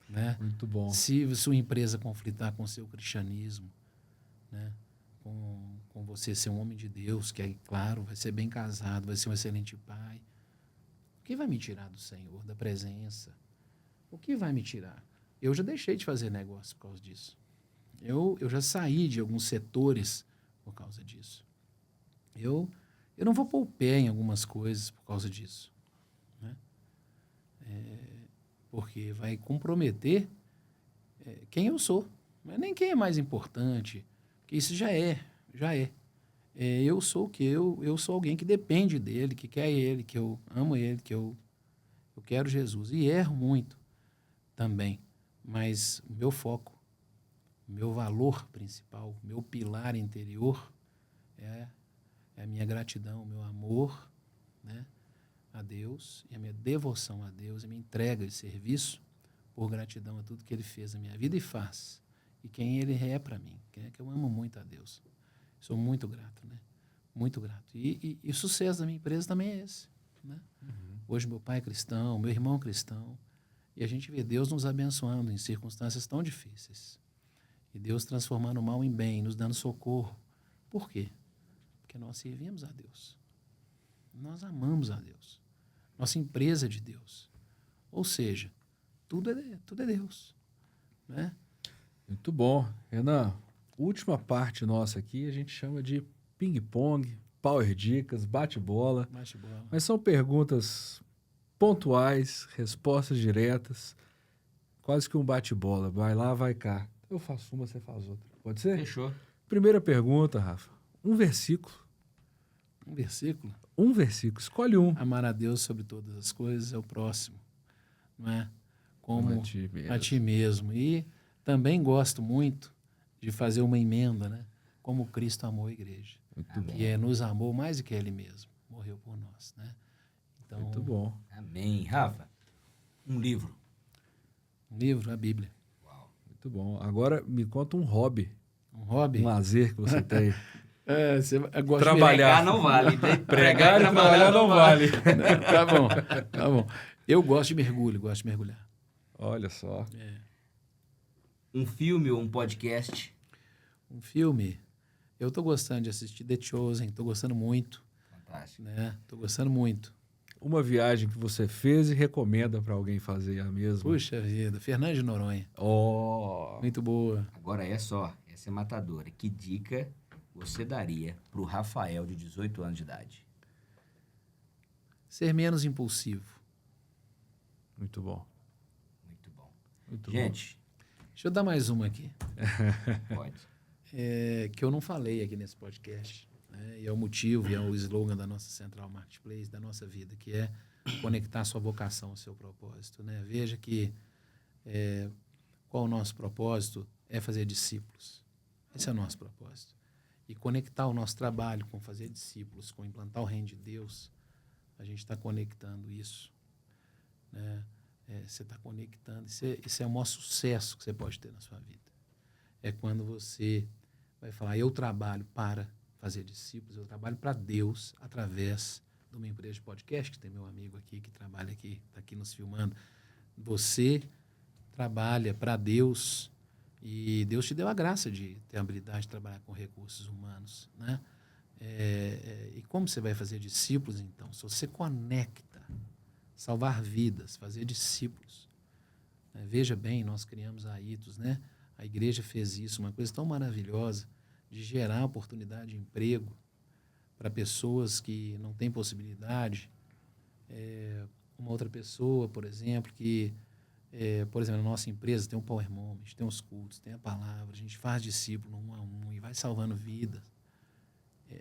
Né? Muito bom. Se sua empresa conflitar com o seu cristianismo, né? com você ser um homem de Deus, que é claro, vai ser bem casado, vai ser um excelente pai, o que vai me tirar do Senhor, da presença? O que vai me tirar? Eu já deixei de fazer negócio por causa disso. Eu já saí de alguns setores por causa disso. Eu não vou pôr o pé em algumas coisas por causa disso. Né? Porque vai comprometer quem eu sou. Não é nem quem é mais importante, porque isso já é. Eu sou o que? Eu sou alguém que depende dele, que quer ele, que eu amo ele, que eu quero Jesus. E erro muito também. Mas o meu foco, o meu valor principal, o meu pilar interior é a minha gratidão, o meu amor, né, a Deus, e a minha devoção a Deus, a minha entrega de serviço por gratidão a tudo que Ele fez na minha vida e faz. E quem Ele é para mim, que eu amo muito a Deus. Sou muito grato, né? Muito grato. E o sucesso da minha empresa também é esse. Né? Uhum. Hoje meu pai é cristão, meu irmão é cristão, e a gente vê Deus nos abençoando em circunstâncias tão difíceis. E Deus transformando o mal em bem, nos dando socorro. Por quê? Porque nós servimos a Deus. Nós amamos a Deus. Nossa empresa é de Deus. Ou seja, tudo é Deus. Né? Muito bom. Renan, última parte nossa aqui, a gente chama de ping-pong, power dicas, bate-bola. Bate-bola. Mas são perguntas pontuais, respostas diretas, quase que um bate-bola. Vai lá, vai cá. Eu faço uma, você faz outra. Pode ser? Fechou. Primeira pergunta, Rafa. Um versículo. Um versículo? Um versículo. Escolhe um. Amar a Deus sobre todas as coisas é o próximo. Não é? Como a ti mesmo. E também gosto muito de fazer uma emenda, né? Como Cristo amou a igreja. Muito bom. Que nos amou mais do que Ele mesmo. Morreu por nós, né? Então, Muito bom. Amém. Rafa, um livro. Um livro, a Bíblia. Muito bom. Agora me conta um hobby, Um hobby. um lazer que você tem. Você gosta Trabalhar. Pregar não vale. Pregar e trabalhar não vale. de tá bom. Eu gosto de mergulho, gosto de mergulhar. Olha só. Um filme ou um podcast. Um filme, eu tô gostando de assistir The Chosen, tô gostando muito, Fantástico. né? Tô gostando muito. Uma viagem que você fez e recomenda para alguém fazer a mesma. Puxa vida, Fernando de Noronha, Oh. muito boa. Agora essa é matadora. Que dica você daria pro Rafael de 18 anos de idade? Ser menos impulsivo. Muito bom. Muito bom. Muito Gente, Deixa eu dar mais uma aqui, pode. que eu não falei aqui nesse podcast, né? E é o motivo, e é o slogan da nossa Central Marketplace, da nossa vida, que é conectar sua vocação ao seu propósito, né? Veja que qual o nosso propósito? É fazer discípulos. Esse é o nosso propósito. E conectar o nosso trabalho com fazer discípulos, com implantar o reino de Deus, a gente está conectando isso, né? Você está conectando. Isso é o maior sucesso que você pode ter na sua vida. É quando você vai falar, eu trabalho para fazer discípulos, eu trabalho para Deus através de uma empresa de podcast, que tem meu amigo aqui que trabalha aqui, está aqui nos filmando. Você trabalha para Deus e Deus te deu a graça de ter a habilidade de trabalhar com recursos humanos, né? E como você vai fazer discípulos, então? Se você conecta, salvar vidas, fazer discípulos. Veja bem, nós criamos a ITOS, né? A igreja fez isso, uma coisa tão maravilhosa de gerar oportunidade de emprego para pessoas que não têm possibilidade. Uma outra pessoa, por exemplo, que, por exemplo, na nossa empresa tem um Power Moment, tem os cultos, tem a palavra, a gente faz discípulo um a um e vai salvando vidas.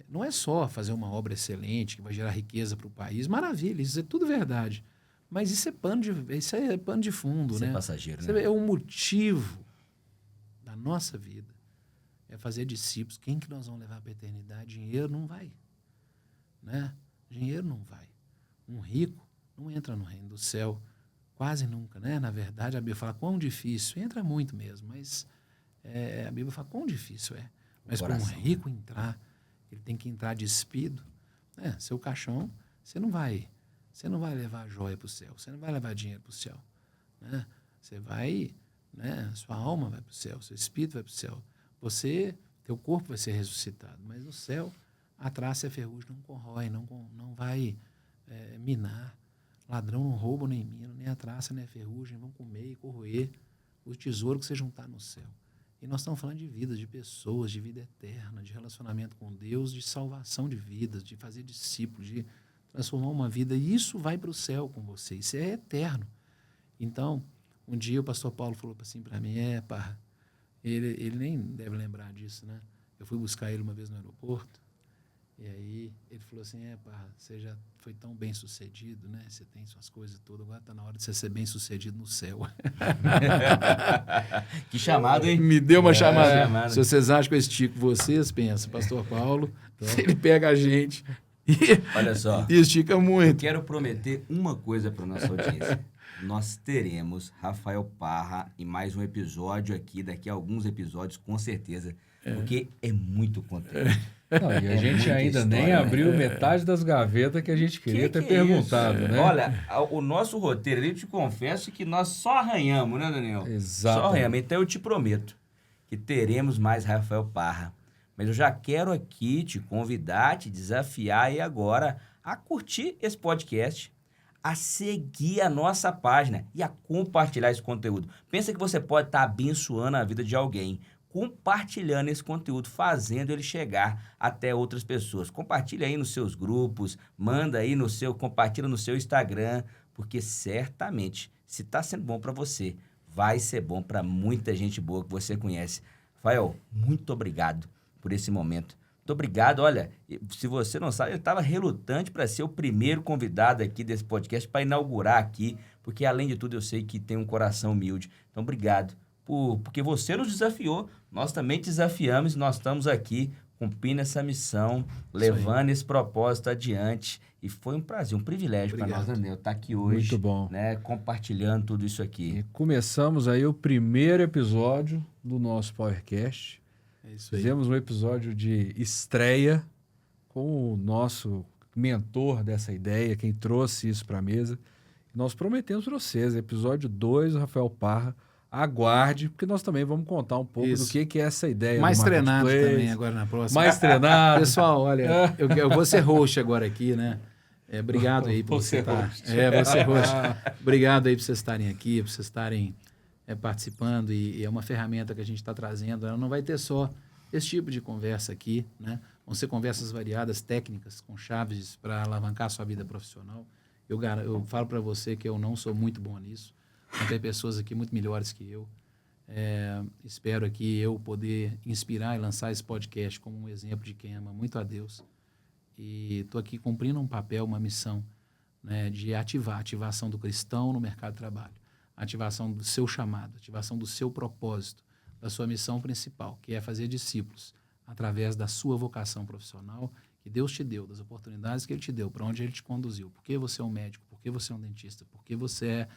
Não é só fazer uma obra excelente que vai gerar riqueza para o país, maravilha, isso é tudo verdade. Mas isso é pano de fundo, Isso né? é passageiro, né? É um motivo da nossa vida. É fazer discípulos. Quem que nós vamos levar para a eternidade? Dinheiro não vai, né? Dinheiro não vai. Um rico não entra no reino do céu quase nunca, né? Na verdade, a Bíblia fala quão difícil. Entra muito mesmo, mas a Bíblia fala quão difícil é. Mas para um rico entrar, ele tem que entrar despido. Seu caixão, você não vai levar a joia para o céu, você não vai levar dinheiro para o céu, né? Você vai, né? Sua alma vai para o céu, seu espírito vai para o céu. Teu corpo vai ser ressuscitado, mas no céu a traça e a ferrugem não corrói, não vai minar. Ladrão não rouba nem mina, nem a traça nem a ferrugem vão comer e corroer o tesouro que você juntar no céu. E nós estamos falando de vidas, de pessoas, de vida eterna, de relacionamento com Deus, de salvação de vidas, de fazer discípulos, de transformar uma vida. E isso vai para o céu com você. Isso é eterno. Então, um dia o pastor Paulo falou assim para mim, Parra, ele nem deve lembrar disso, né? Eu fui buscar ele uma vez no aeroporto, e aí ele falou assim, Parra, você já foi tão bem sucedido, né? Você tem suas coisas todas, agora está na hora de você ser bem sucedido no céu. Que chamado, hein? Me deu uma chamada. Se vocês acham que eu estico vocês, pensa, pastor Paulo, ele pega a gente Olha só. e estica muito. Quero prometer uma coisa para nossa audiência. Nós teremos Rafael Parra em mais um episódio aqui, daqui a alguns episódios, com certeza, porque é muito conteúdo. Não, e a gente ainda história, nem né? abriu metade das gavetas que a gente queria ter Que perguntado, isso? né? Olha, o nosso roteiro, eu te confesso que nós só arranhamos, né, Daniel? Exato. Só arranhamos. Então eu te prometo que teremos mais Rafael Parra. Mas eu já quero aqui te convidar, te desafiar aí agora a curtir esse podcast, a seguir a nossa página e a compartilhar esse conteúdo. Pensa que você pode estar abençoando a vida de alguém, compartilhando esse conteúdo, fazendo ele chegar até outras pessoas. Compartilha aí nos seus grupos, manda aí compartilha no seu Instagram, porque certamente, se está sendo bom para você, vai ser bom para muita gente boa que você conhece. Rafael, muito obrigado por esse momento. Muito obrigado. Olha, se você não sabe, eu estava relutante para ser o primeiro convidado aqui desse podcast, para inaugurar aqui, porque além de tudo eu sei que tem um coração humilde. Então, obrigado. Porque você nos desafiou, nós também te desafiamos, nós estamos aqui cumprindo essa missão, levando esse propósito adiante. E foi um prazer, um privilégio para nós, Daniel, estar aqui hoje. Muito bom. Né, compartilhando tudo isso aqui. E começamos aí o primeiro episódio do nosso PowerCast. É isso aí. Fizemos um episódio de estreia com o nosso mentor dessa ideia, quem trouxe isso para a mesa. Nós prometemos para vocês, episódio 2, o Rafael Parra. Aguarde, porque nós também vamos contar um pouco do que é essa ideia. Mais do treinado Marketplace. também agora na próxima. Mais treinado. Pessoal, olha, eu vou ser host agora aqui, né? Obrigado aí por você estar. Vou ser host. Obrigado aí por vocês estarem aqui, por vocês estarem participando. E é uma ferramenta que a gente está trazendo. Ela não vai ter só esse tipo de conversa aqui, né? Vão ser conversas variadas, técnicas, com chaves para alavancar a sua vida profissional. Eu falo para você que eu não sou muito bom nisso. Mas tem pessoas aqui muito melhores que eu. Espero aqui eu poder inspirar e lançar esse podcast como um exemplo de quem ama muito a Deus. E estou aqui cumprindo um papel, uma missão, né, de ativação do cristão no mercado de trabalho, ativação do seu chamado, ativação do seu propósito, da sua missão principal, que é fazer discípulos através da sua vocação profissional que Deus te deu, das oportunidades que Ele te deu, para onde Ele te conduziu. Por que você é um médico? Por que você é um dentista? Por que você é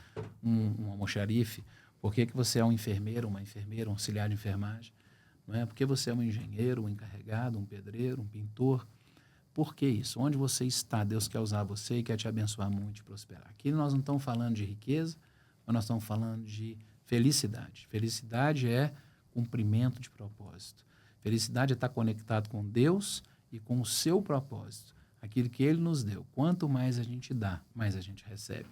um almoxarife? Por que você é um enfermeiro, uma enfermeira, um auxiliar de enfermagem? Não é? Por que você é um engenheiro, um encarregado, um pedreiro, um pintor? Por que isso? Onde você está, Deus quer usar você e quer te abençoar muito e prosperar. Aqui nós não estamos falando de riqueza, mas nós estamos falando de felicidade. Felicidade é cumprimento de propósito. Felicidade é estar conectado com Deus e com o seu propósito. Aquilo que Ele nos deu. Quanto mais a gente dá, mais a gente recebe.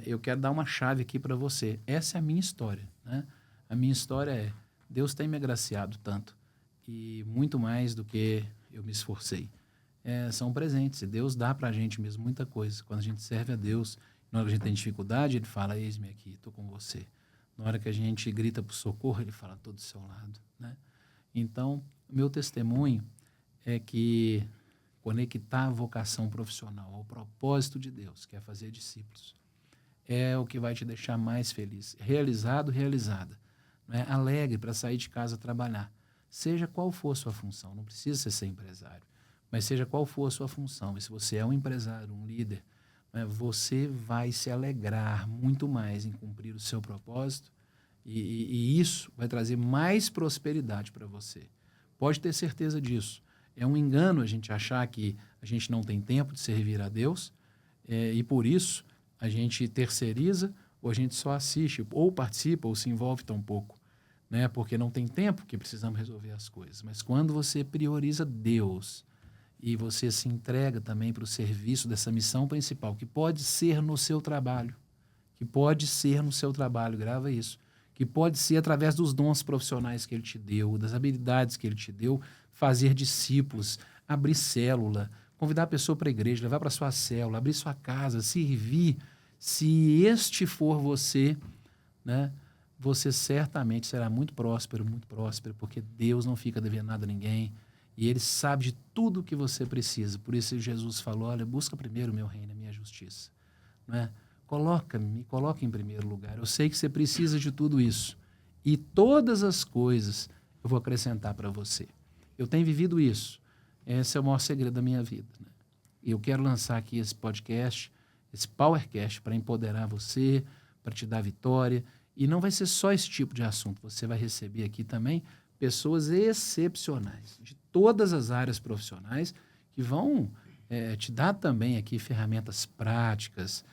Eu quero dar uma chave aqui para você. Essa é a minha história, né? A minha história é, Deus tem me agraciado tanto e muito mais do que eu me esforcei. São presentes e Deus dá para a gente mesmo muita coisa. Quando a gente serve a Deus, na hora que a gente tem dificuldade, Ele fala, eis-me aqui, estou com você. Na hora que a gente grita por socorro, Ele fala, estou do seu lado, né? Então, o meu testemunho é que conectar a vocação profissional ao propósito de Deus, que é fazer discípulos, é o que vai te deixar mais feliz. Realizado, realizada. Né? Alegre para sair de casa trabalhar. Seja qual for a sua função, não precisa ser empresário, mas seja qual for a sua função. E se você é um empresário, um líder, né, você vai se alegrar muito mais em cumprir o seu propósito e isso vai trazer mais prosperidade para você. Pode ter certeza disso. É um engano a gente achar que a gente não tem tempo de servir a Deus e por isso a gente terceiriza ou a gente só assiste, ou participa, ou se envolve tão pouco, né? Porque não tem tempo que precisamos resolver as coisas. Mas quando você prioriza Deus e você se entrega também para o serviço dessa missão principal, que pode ser no seu trabalho, grava isso, que pode ser através dos dons profissionais que Ele te deu, das habilidades que Ele te deu, fazer discípulos, abrir célula, convidar a pessoa para a igreja, levar para a sua célula, abrir sua casa, servir. Se este for você, né, você certamente será muito próspero, porque Deus não fica devendo nada a ninguém e Ele sabe de tudo o que você precisa. Por isso Jesus falou, olha, busca primeiro o meu reino, a minha justiça. Né? Me coloca em primeiro lugar. Eu sei que você precisa de tudo isso. E todas as coisas eu vou acrescentar para você. Eu tenho vivido isso. Esse é o maior segredo da minha vida. Né? E eu quero lançar aqui esse podcast, esse PowerCast, para empoderar você, para te dar vitória. E não vai ser só esse tipo de assunto. Você vai receber aqui também pessoas excepcionais, de todas as áreas profissionais, que vão te dar também aqui ferramentas práticas,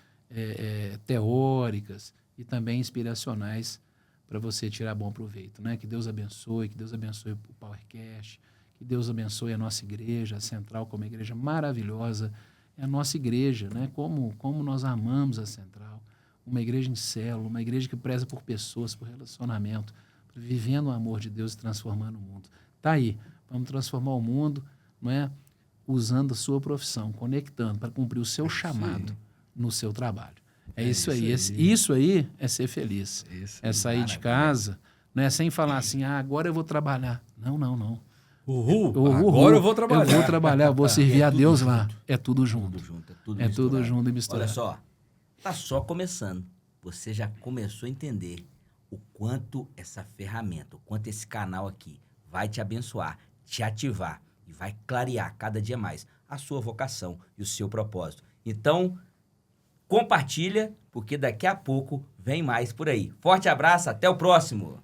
teóricas e também inspiracionais para você tirar bom proveito. Né? Que Deus abençoe o PowerCast, que Deus abençoe a nossa igreja, a Central, como uma igreja maravilhosa. É a nossa igreja, né? Como nós amamos a Central. Uma igreja em célula, uma igreja que preza por pessoas, por relacionamento, vivendo o amor de Deus e transformando o mundo. Tá aí, vamos transformar o mundo, não é? Usando a sua profissão, conectando para cumprir o seu chamado no seu trabalho. Isso aí. Isso aí é ser feliz. É sair de casa, não é sem falar assim, agora eu vou trabalhar. Não. Agora eu vou trabalhar. Eu vou trabalhar, eu vou servir a Deus lá. É tudo junto. É tudo junto e misturado. Olha só, tá só começando. Você já começou a entender o quanto essa ferramenta, o quanto esse canal aqui vai te abençoar. te ativar e vai clarear cada dia mais a sua vocação e o seu propósito. Então, compartilha, porque daqui a pouco vem mais por aí. Forte abraço, até o próximo!